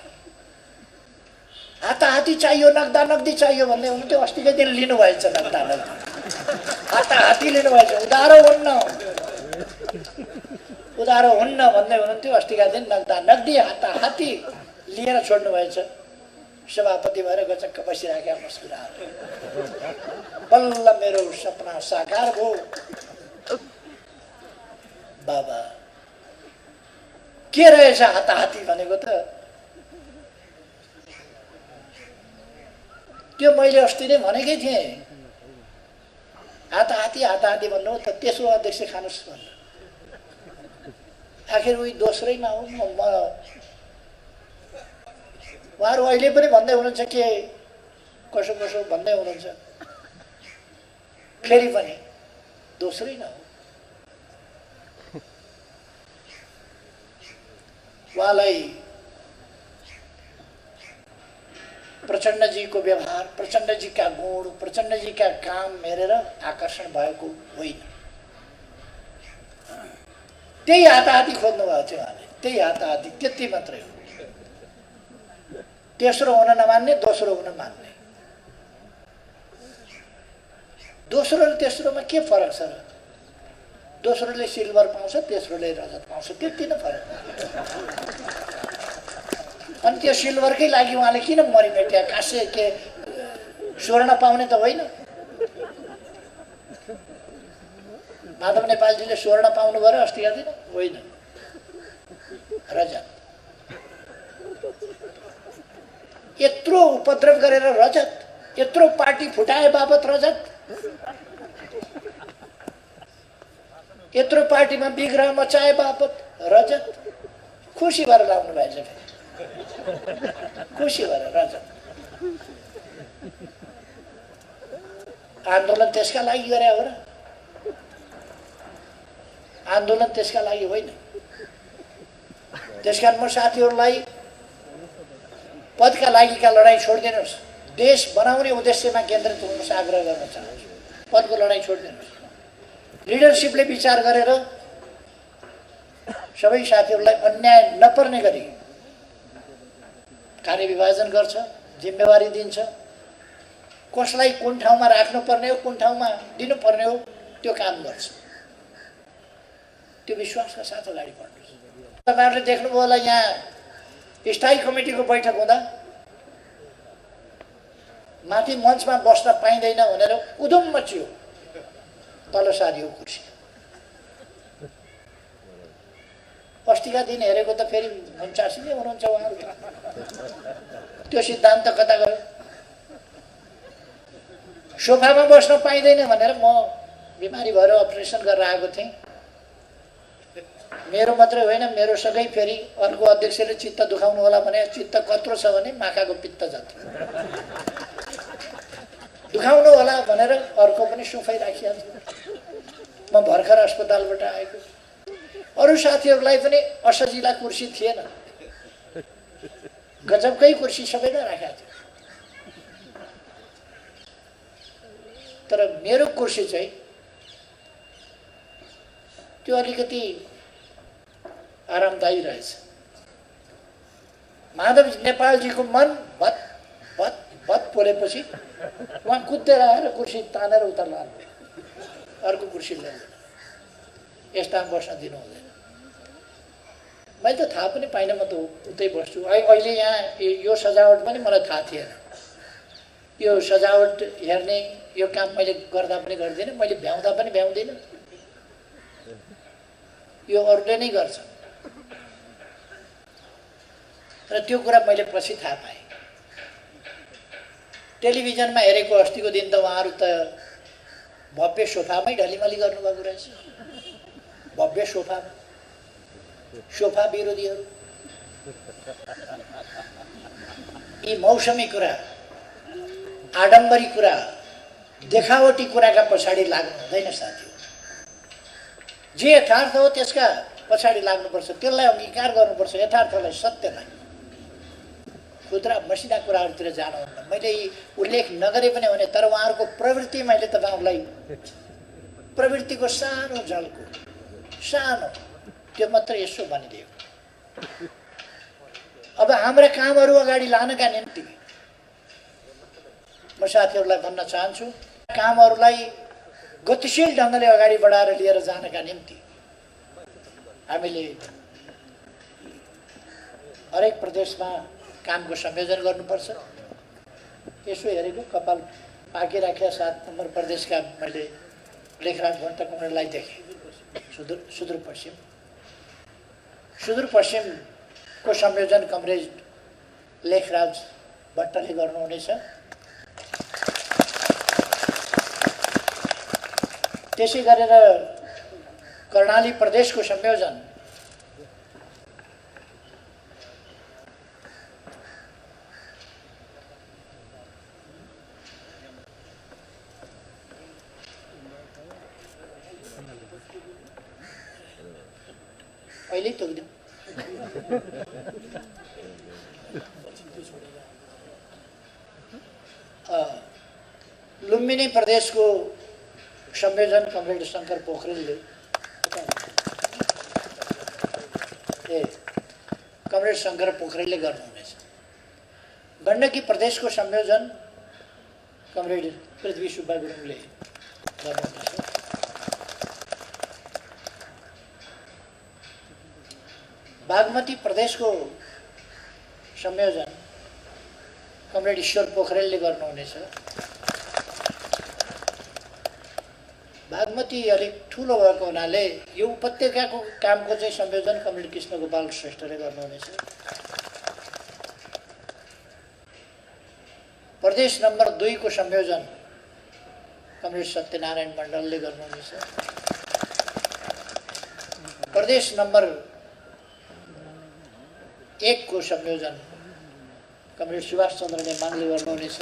हाताहाती चाहियो, नगदा नगदी चाहियो भन्दै हुनुहुन्थ्यो। अस्तिकै दिन लिनुभएछ नगदा नगदी, हाताहाती लिनुभएछ। उधारो हुन्न भन्दै हुनुहुन्थ्यो। अस्तिका दिन नगदा नगदी, हाताहाती लिएर छोड्नु भएछ। सभापति भएर गचक्क बसिराखेका मुस्कुराएर, बल्ल मेरो सपना साकार भयो। बाबा के रहेछ हाताहाती भनेको त? त्यो मैले अस्ति नै भनेकै थिएँ। हाताहाती भन्नु त त्यसो अध्यक्ष खानुहोस् भन्नु। आखिर उही दोस्रैमा हो। उहाँहरू अहिले पनि भन्दै हुनुहुन्छ के कसो कसो भन्दै हुनुहुन्छ। फेरि पनि दोस्रै न हो। उहाँलाई प्रचण्डजीको व्यवहार, प्रचण्डजीका गुण, प्रचण्डजीका काम हेरेर आकर्षण भएको होइन। त्यही हाताहाती खोज्नु भएको थियो उहाँले, त्यही हाताहाती, त्यति मात्रै हो। तेस्रो हुन नमान्ने, दोस्रो हुन मान्ने। दोस्रो र तेस्रोमा के फरक छ र? दोस्रोले सिल्भर पाउँछ, तेस्रोले रजत पाउँछ, त्यति नै फरक। अनि त्यो सिल्भरकै लागि उहाँले किन मरिमेट्या? कासे के स्वर्ण पाउने त होइन? माधव नेपालजीले स्वर्ण पाउनु भयो अस्ति दिन? होइन, रजत। यत्रो उपद्रव गरेर रजत, यत्रो पार्टी फुटाए बापत रजत, यत्रो पार्टीमा विग्रह मचाए बापत रजत। खुसी भएर लाउनु भएछ, खुसी भएर रजत। आन्दोलन त्यसका लागि गरे हो र? आन्दोलन त्यसका लागि होइन। त्यसकारण म साथीहरूलाई पदका लागिका लडाईँ छोडिदिनुहोस्, देश बनाउने उद्देश्यमा केन्द्रित हुनुहोस् आग्रह गर्न चाहन्छु। पदको लडाईँ छोडिदिनुहोस्। लिडरसिपले विचार गरेर सबै साथीहरूलाई अन्याय नपर्ने गरी कार्यविभाजन गर्छ, जिम्मेवारी दिन्छ, कसलाई कुन ठाउँमा राख्नुपर्ने हो, कुन ठाउँमा दिनुपर्ने हो, त्यो काम गर्छ। त्यो विश्वासका साथ अगाडि बढ्नुहोस्। तपाईँहरूले देख्नुभयो होला, यहाँ स्थायी कमिटीको बैठक हुँदा माथि मञ्चमा बस्न पाइँदैन भनेर उधुम मचियो, तल सारियो कुर्सी। अस्तिका दिन हेरेको त फेरि 49 नै हुनुहुन्छ उहाँहरू। त्यो सिद्धान्त कता गयो? सोफामा बस्न पाइँदैन भनेर म बिमारी भएर अपरेसन गरेर आएको थिएँ। मेरो मात्रै होइन, मेरो सँगै फेरि अर्को अध्यक्षले चित्त दुखाउनु होला भने, चित्त कत्रो छ भने माखाको पित्त जत्रो दुखाउनु होला भनेर अर्को पनि सोफै राखिहाल्छु। म भर्खर अस्पतालबाट आएको। अरू साथीहरूलाई पनि असजिला कुर्सी थिएन, गजबकै कुर्सी सबैलाई राखेको थियो। तर मेरो कुर्सी चाहिँ त्यो अलिकति आरामदायी रहेछ। माधव नेपालजीको मन भत भत भत पोलेपछि उहाँ कुदेर आएर कुर्सी तानेर उता लानु, अर्को कुर्सी ल्याउँदैन, यस्तामा बस्न दिनु हुँदैन। मैले त थाहा पनि पाइनँ, म त उतै बस्छु। अहिले यहाँ यो सजावट पनि मलाई थाहा थिएन। यो सजावट हेर्ने यो काम मैले गर्दा पनि गर्दिनँ, मैले भ्याउँदा पनि भ्याउँदिनँ, यो अरूले नै गर्छ। र त्यो कुरा मैले पछि थाहा पाएँ। टेलिभिजनमा हेरेको अस्तिको दिन त उहाँहरू त भव्य सोफामै ढलिमली गर्नुभएको रहेछ। भव्य सोफामा, सोफा विरोधीहरू। यी मौसमी कुरा, आडम्बरी कुरा, देखावटी कुराका पछाडि लाग्नु हुँदैन साथी। जे यथार्थ हो त्यसका पछाडि लाग्नुपर्छ, त्यसलाई अंगीकार गर्नुपर्छ, यथार्थलाई, सत्यलाई। खुद्रा मसिना कुराहरूतिर जानुहुन्न। मैले उल्लेख नगरे पनि हुने, तर उहाँहरूको प्रवृत्ति मैले तपाईँहरूलाई प्रवृत्तिको सानो झल्को, सानो त्यो मात्र यसो भनिदियो। अब हाम्रा कामहरू अगाडि लानका निम्ति म साथीहरूलाई भन्न चाहन्छु, कामहरूलाई गतिशील ढङ्गले अगाडि बढाएर लिएर जानका निम्ति हामीले हरेक प्रदेशमा कामको संयोजन गर्नुपर्छ। यसो हेरेको कपाल पाकिराखेका 7 नम्बर प्रदेशका मैले लेखराज भट्टकुमारलाई देखेँ। सुदूरपश्चिमको संयोजन कमरेज लेखराज भट्टले गर्नुहुनेछ। त्यसै गरेर कर्णाली प्रदेशको संयोजन हामीले तोकिदिउँ। लुम्बिनी प्रदेशको संयोजन कमरेड शङ्कर पोखरेलले कमरेड शङ्कर पोखरेलले गर्नुहुनेछ। गण्डकी प्रदेशको संयोजन कमरेड पृथ्वी सुब्बा गुरुङले गर्नुहुनेछ। बागमती प्रदेशको संयोजन कमरेड ईश्वर पोखरेलले गर्नुहुनेछ। बागमती अलिक ठुलो भएको हुनाले यो उपत्यकाको कामको चाहिँ संयोजन कमरेड कृष्ण गोपाल श्रेष्ठले गर्नुहुनेछ। प्रदेश नम्बर 2 को संयोजन कमरेड सत्यनारायण मण्डलले गर्नुहुनेछ। प्रदेश नम्बर 1 को संयोजन कमरेड सुभाष चन्द्र नेमाङले गर्नुहुनेछ।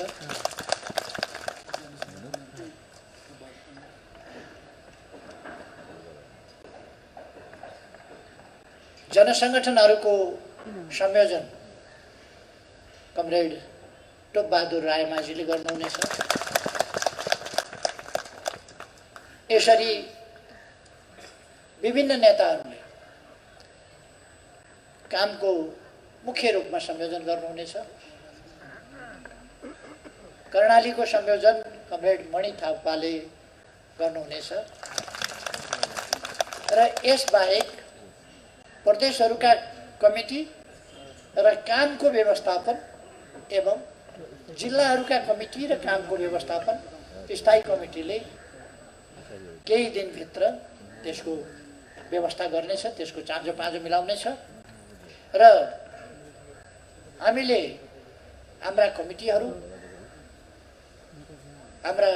जनसङ्गठनहरूको संयोजन कमरेड टोपबहादुर रायमाझीले गर्नुहुनेछ। यसरी विभिन्न नेताहरूले कामको मुख्य रूपमा संयोजन गर्नुहुनेछ। कर्णालीको संयोजन कमरेड मणि थापाले गर्नुहुनेछ र यसबाहेक प्रदेशहरूका कमिटी र कामको व्यवस्थापन एवं जिल्लाहरूका कमिटी र कामको व्यवस्थापन स्थायी कमिटीले केही दिनभित्र त्यसको व्यवस्था गर्नेछ, त्यसको चाँजो पाँजो मिलाउनेछ र हामीले हाम्रा कमिटीहरू, हाम्रा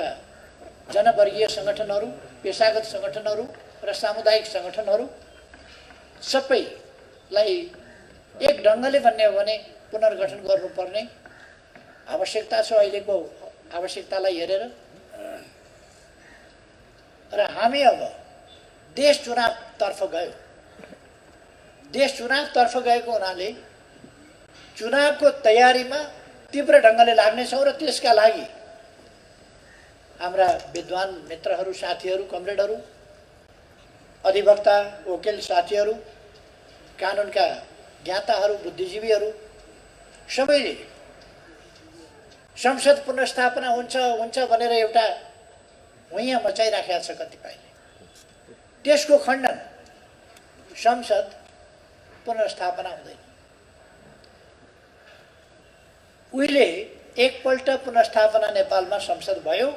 जनवर्गीय सङ्गठनहरू, पेशागत सङ्गठनहरू र सामुदायिक सङ्गठनहरू सबैलाई एक ढङ्गले भन्ने हो भने पुनर्गठन गर्नुपर्ने आवश्यकता छ अहिलेको आवश्यकतालाई हेरेर। र हामी अब देश चुनावतर्फ गयो। देश चुनावतर्फ गएको हुनाले चुनावको तयारीमा तीव्र ढङ्गले लाग्नेछौँ र त्यसका लागि हाम्रा विद्वान मित्रहरू, साथीहरू, कमरेडहरू, अधिवक्ता, वकिल साथीहरू, कानुनका ज्ञाताहरू, बुद्धिजीवीहरू सबैले संसद पुनर्स्थापना हुन्छ भनेर एउटा हुइयाँ मचाइराखेका छ कतिपयले। त्यसको खण्डन, संसद पुनर्स्थापना हुँदैन। उहिले एकपल्ट पुनर्स्थापना नेपालमा संसद भयो,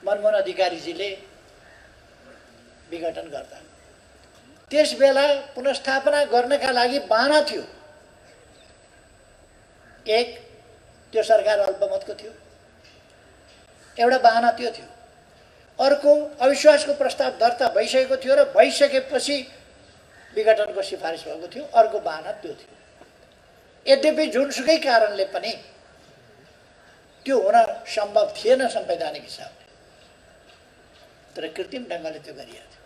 मनमोहन अधिकारीजीले विघटन गर्दा। त्यस बेला पुनर्स्थापना गर्नका लागि बहाना थियो। एक, त्यो सरकार अल्पमतको थियो, एउटा बहाना त्यो थियो। अर्को, अविश्वासको प्रस्ताव दर्ता भइसकेको थियो र भइसकेपछि विघटनको सिफारिस भएको थियो, अर्को बहाना त्यो थियो। यद्यपि जुनसुकै कारणले पनि त्यो हुन सम्भव थिएन संवैधानिक हिसाबले, तर कृत्रिम ढङ्गले त्यो गरिएको थियो।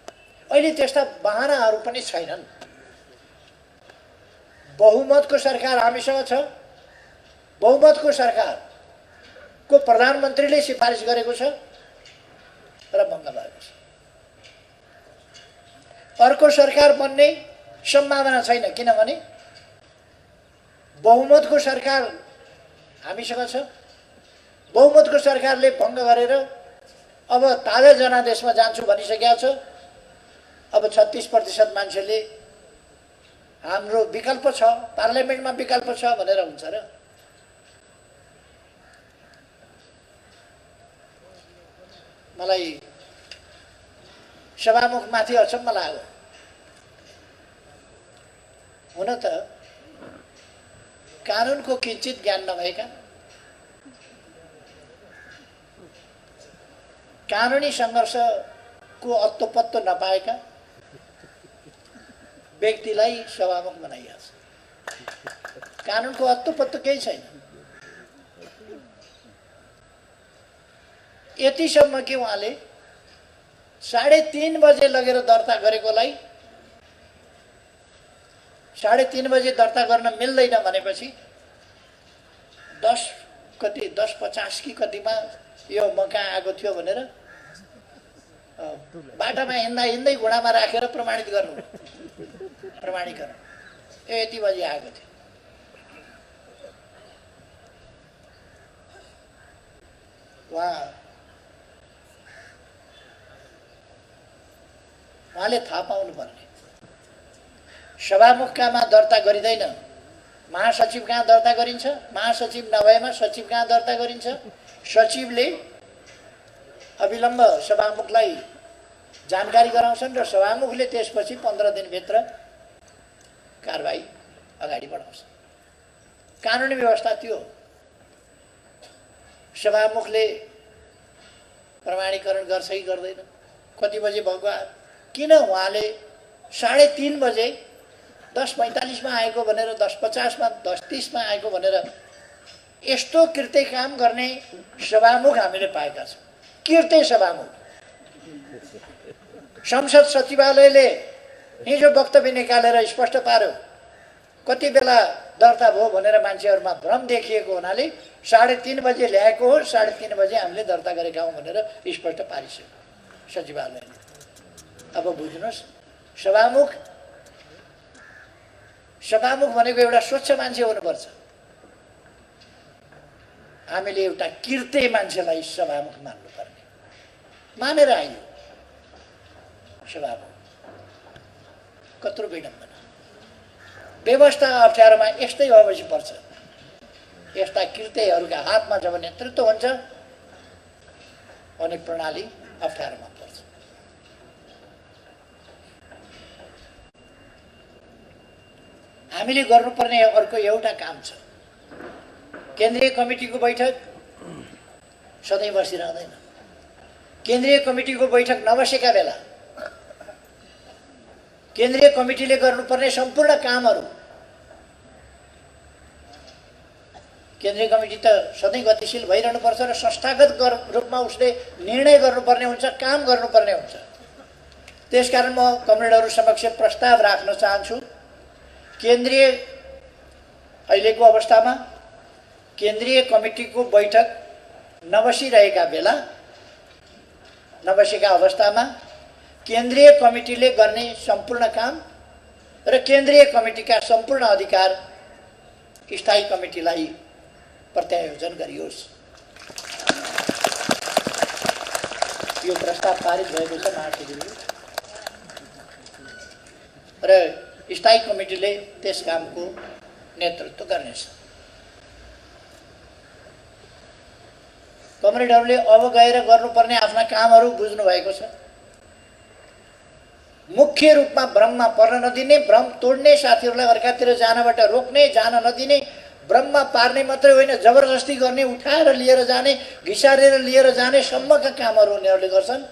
अहिले त्यस्ता बहानाहरू पनि छैनन्। बहुमतको सरकार हामीसँग छ। बहुमतको सरकारको प्रधानमन्त्रीले सिफारिस गरेको छ र भङ्ग भएको छ। अर्को सरकार बन्ने सम्भावना छैन, किनभने बहुमतको सरकार हामीसँग छ। बहुमतको सरकारले भङ्ग गरेर अब ताजा जनादेशमा जान्छु भनिसकेको छ। अब 36% मान्छेले हाम्रो विकल्प छ, पार्लियामेन्टमा विकल्प छ भनेर हुन्छ र? मलाई सभामुखमाथि अचम्म लाग्यो। हुन त कानुनको किञ्चित ज्ञान नभएका, कानुनी सङ्घर्षको अत्तोपत्तो नपाएका व्यक्तिलाई सभामुख बनाइएको छ। कानुनको अत्तोपत्तो केही छैन। यतिसम्म कि उहाँले 3:30 बजे लगेर दर्ता गरेकोलाई 3:30 बजे दर्ता गर्न मिल्दैन भनेपछि 10:50 कि कतिमा यो म कहाँ आएको थियो भनेर बाटामा हिँड्दै घुँडामा राखेर प्रमाणित गर्नु, प्रमाणीकरण यति बजी आएको थियो। उहाँले थाहा पाउनुपर्ने, सभामुख कहाँमा दर्ता गरिँदैन, महासचिव कहाँ दर्ता गरिन्छ, महासचिव नभएमा सचिव कहाँ दर्ता गरिन्छ, सचिवले अविलम्ब सभामुखलाई जानकारी गराउँछन् र सभामुखले त्यसपछि 15 दिनभित्र कारबाही अगाडि बढाउँछ। कानुनी व्यवस्था त्यो। सभामुखले प्रमाणीकरण गर्छ कि गर्दैन, कति बजे भएको, किन उहाँले 3:30 बजे 10:45 मा आएको भनेर 10:50 मा 10:30 मा आएको भनेर यस्तो कृत्य काम गर्ने सभामुख हामीले पाएका छौँ। कृत्य सभामुख। संसद सचिवालयले हिजो वक्तव्य निकालेर स्पष्ट पार्यो, कति बेला दर्ता भयो भनेर मान्छेहरूमा भ्रम देखिएको हुनाले 3:30 बजे ल्याएको हो, 3:30 बजे हामीले दर्ता गरेका हौँ भनेर स्पष्ट पारिसक्यो सचिवालयले। अब बुझ्नुहोस्, सभामुख भनेको एउटा स्वच्छ मान्छे हुनुपर्छ। हामीले एउटा कृत्य मान्छेलाई सभामुख मान्नुपर्ने, मानेर आयो सभामुख। कत्रो विडम्बना। व्यवस्था अप्ठ्यारोमा यस्तै भएपछि पर्छ। यस्ता कृत्यहरूका हातमा जब नेतृत्व हुन्छ अनि प्रणाली अप्ठ्यारोमा पर्छ। हामीले गर्नुपर्ने अर्को एउटा काम छ। केन्द्रीय कमिटीको बैठक सधैँ बसिरहँदैन। केन्द्रीय कमिटीको बैठक नबसेका बेला केन्द्रीय कमिटीले गर्नुपर्ने सम्पूर्ण कामहरू, केन्द्रीय कमिटी त सधैँ गतिशील भइरहनुपर्छ र संस्थागत रूपमा उसले निर्णय गर्नुपर्ने हुन्छ, काम गर्नुपर्ने हुन्छ। त्यसकारण म कमरेडहरू समक्ष प्रस्ताव राख्न चाहन्छु, केन्द्रीय अहिलेको अवस्थामा केन्द्रीय कमिटीको बैठक नबसेका अवस्थामा केन्द्रीय कमिटीले गर्ने सम्पूर्ण काम र केन्द्रीय कमिटीका सम्पूर्ण अधिकार स्थायी कमिटीलाई प्रत्यायोजन गरियोस्। यो प्रस्ताव पारित भएको छ महासचिवले र स्थायी कमिटीले त्यस कामको नेतृत्व गर्नेछ। कमरेडहरूले अब गएर गर्नुपर्ने आफ्ना कामहरू बुझ्नु भएको छ। मुख्य रूपमा भ्रममा पर्न नदिने, भ्रम तोड्ने, साथीहरूलाई अर्कातिर जानबाट रोक्ने, जान नदिने, भ्रममा पार्ने मात्रै होइन, जबरजस्ती गर्ने, उठाएर लिएर जाने, घिसारेर लिएर जाने सम्मका कामहरू उनीहरूले गर्छन्।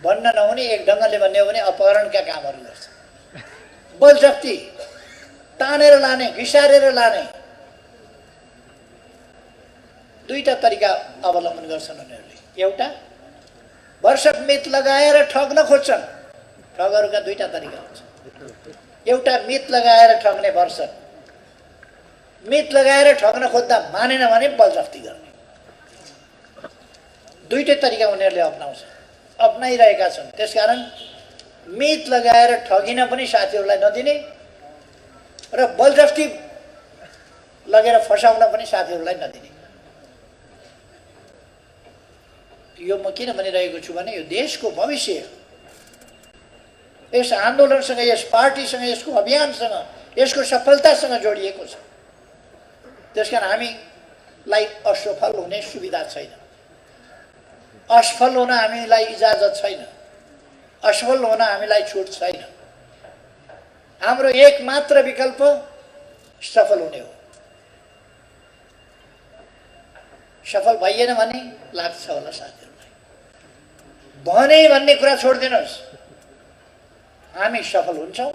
भन्न नहुने, एक ढङ्गले भन्ने हो भने अपहरणका कामहरू गर्छन्। बलजफ्ती, तानेर लाने, घिसारेर लाने, दुईटा तरिका अवलम्बन गर्छन् उनीहरूले। एउटा वर्षक मित लगाएर ठग्न खोज्छन्। ठगहरूका दुईटा तरिका हुन्छ। एउटा मित लगाएर ठग्ने, वर्षक मित लगाएर ठग्न खोज्दा मानेन भने बलजफ्ती गर्ने। दुईटै तरिका उनीहरूले अप्नाइरहेका छन्। त्यसकारण मित लगाएर ठगिन पनि साथीहरूलाई नदिने र बलजफ्ती लगेर फसाउन पनि साथीहरूलाई नदिने। यो म किन भनिरहेको छु भने यो देशको भविष्य यस आन्दोलनसँग, यस पार्टीसँग, यसको अभियानसँग, यसको सफलतासँग जोडिएको छ। त्यसकारण हामीलाई असफल हुने सुविधा छैन, असफल हुन हामीलाई इजाजत छैन, असफल हुन हामीलाई छुट छैन। हाम्रो एकमात्र विकल्प सफल हुने हो। सफल भइएन भने लाग्छ होला साथीहरूलाई भने भन्ने कुरा छोडिदिनुहोस्। हामी सफल हुन्छौँ,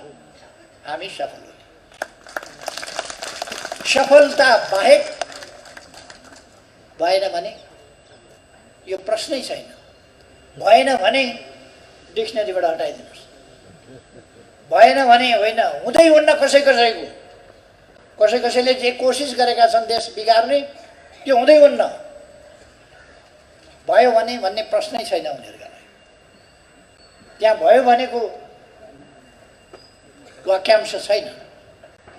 हामी सफल हुने। सफलता बाहेक भएन भने यो प्रश्नै छैन। भएन भने डिक्सनरीबाट हटाइदिनुहोस्। भएन भने होइन, हुँदै हुन्न कसैले जे कोसिस गरेका छन् देश बिगार्ने त्यो हुँदै हुन्न। भयो भने भन्ने प्रश्नै छैन उनीहरूका लागि। त्यहाँ भयो भनेको वाक्यांश छैन।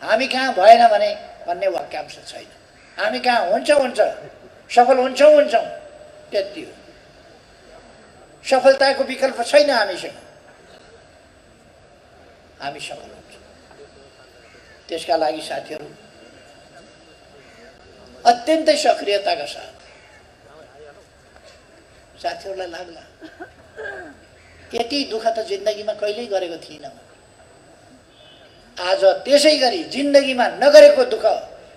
हामी कहाँ भएन भने भन्ने वाक्यांश छैन। हामी कहाँ हुन्छ सफल हुन्छौँ त्यति हो। सफलताको विकल्प छैन हामीसँग, हामी सफल हुन्छौँ। त्यसका लागि साथीहरू अत्यन्तै सक्रियताका साथ साथीहरूलाई लाग्ला यति दुःख त जिन्दगीमा कहिल्यै गरेको थिइनँ। आज त्यसै गरी जिन्दगीमा नगरेको दुःख,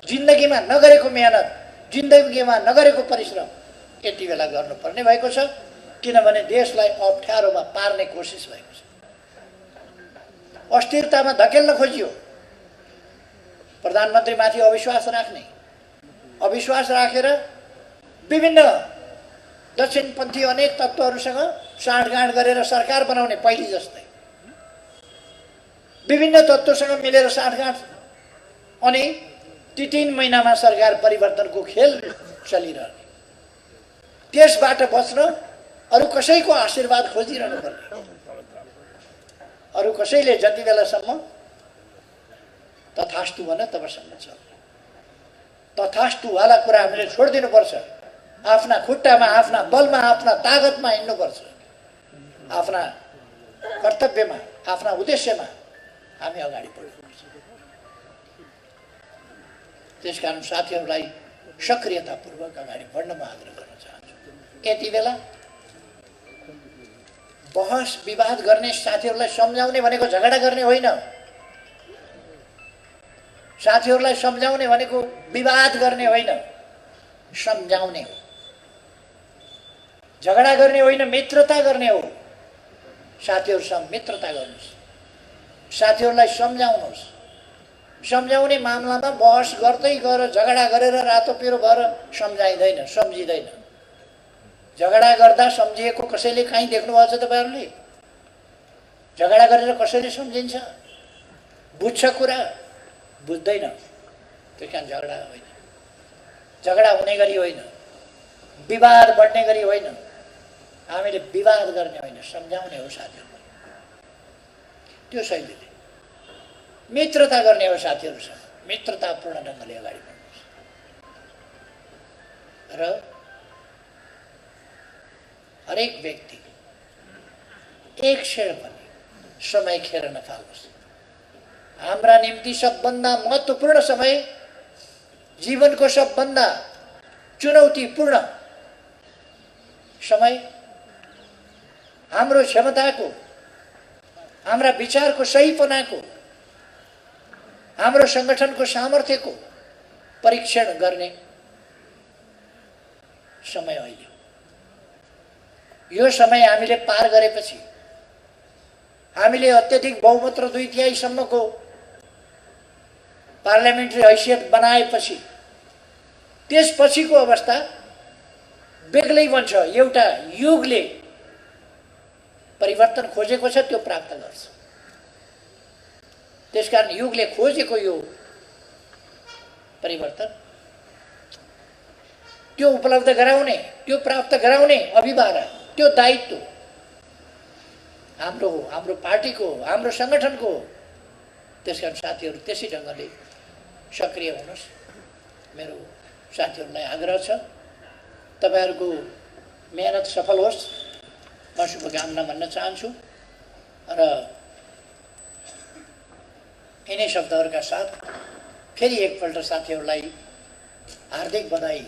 जिन्दगीमा नगरेको मेहनत, जिन्दगीमा नगरेको परिश्रम यति बेला गर्नुपर्ने भएको छ। किनभने देशलाई अप्ठ्यारोमा पार्ने कोसिस भएको छ। अस्थिरतामा धकेल्न खोजियो। प्रधानमन्त्रीमाथि अविश्वास राखेर विभिन्न दक्षिणपन्थी अनेक तत्त्वहरूसँग साँठगाँठ गरेर सरकार बनाउने, पहिले जस्तै विभिन्न तत्त्वसँग मिलेर साँठगाँठ, अनि ती 3 महिनामा सरकार परिवर्तनको खेल चलिरहने। त्यसबाट बच्न अरू कसैको आशीर्वाद खोजिरहनु पर्ने। अरू कसैले जति बेलासम्म तथास्तु भन तबसम्म छ। तथास्तुवाला कुरा हामीले छोडिदिनुपर्छ। आफ्ना खुट्टामा, आफ्ना बलमा, आफ्ना तागतमा हिँड्नुपर्छ। आफ्ना कर्तव्यमा, आफ्ना उद्देश्यमा हामी अगाडि बढ्नुपर्छ। त्यसकारण साथीहरूलाई सक्रियतापूर्वक अगाडि बढ्न म आग्रह गर्न चाहन्छु। यति बेला बहस विवाद गर्ने, साथीहरूलाई सम्झाउने भनेको झगडा गर्ने होइन। साथीहरूलाई सम्झाउने भनेको विवाद गर्ने होइन, सम्झाउने हो। झगडा गर्ने होइन, मित्रता गर्ने हो। साथीहरूसँग मित्रता गर्नुहोस्, साथीहरूलाई सम्झाउनुहोस्। सम्झाउने मामलामा बहस गर्दै गएर झगडा गरेर रातो पिरो भएर सम्झाइँदैन, सम्झिँदैन। झगडा गर्दा सम्झिएको कसैले कहीँ देख्नुभएको छ तपाईँहरूले? झगडा गरेर कसैले सम्झिन्छ? बुझ्छ कुरा? बुझ्दैन। त्यही कारण झगडा होइन, झगडा हुने गरी होइन, विवाद बढ्ने गरी होइन। हामीले विवाद गर्ने होइन, सम्झाउने हो साथीहरूलाई। त्यो शैलीले मित्रता गर्ने हो साथीहरूसँग, मित्रतापूर्ण ढङ्गले अगाडि बढ्नुहोस्। र हरेक व्यक्ति एक क्षण पनि समय खेर नफालोस्। हाम्रा निम्ति सबभन्दा महत्त्वपूर्ण समय, जीवनको सबभन्दा चुनौतीपूर्ण समय, हाम्रो क्षमताको, हाम्रा विचारको सहीपनाको, हाम्रो सङ्गठनको सामर्थ्यको परीक्षण गर्ने समय अहिले। यो समय हामीले पार गरेपछि, हामीले अत्यधिक बहुमत र 2/3 पार्लियामेन्ट्री हैसियत बनाएपछि त्यसपछिको अवस्था बेग्लै बन्छ। एउटा युगले परिवर्तन खोजेको छ, त्यो प्राप्त गर्छ। त्यसकारण युगले खोजेको यो परिवर्तन, त्यो उपलब्ध गराउने, त्यो प्राप्त गराउने अभिभार, त्यो दायित्व हाम्रो हो, हाम्रो पार्टीको हो, हाम्रो सङ्गठनको हो। त्यसकारण साथीहरू त्यसै ढङ्गले सक्रिय हुनुहोस्। मेरो साथीहरूलाई आग्रह छ, तपाईँहरूको मेहनत सफल होस्, म शुभकामना भन्न चाहन्छु। र यिनै शब्दहरूका साथ फेरि एकपल्ट साथीहरूलाई हार्दिक बधाई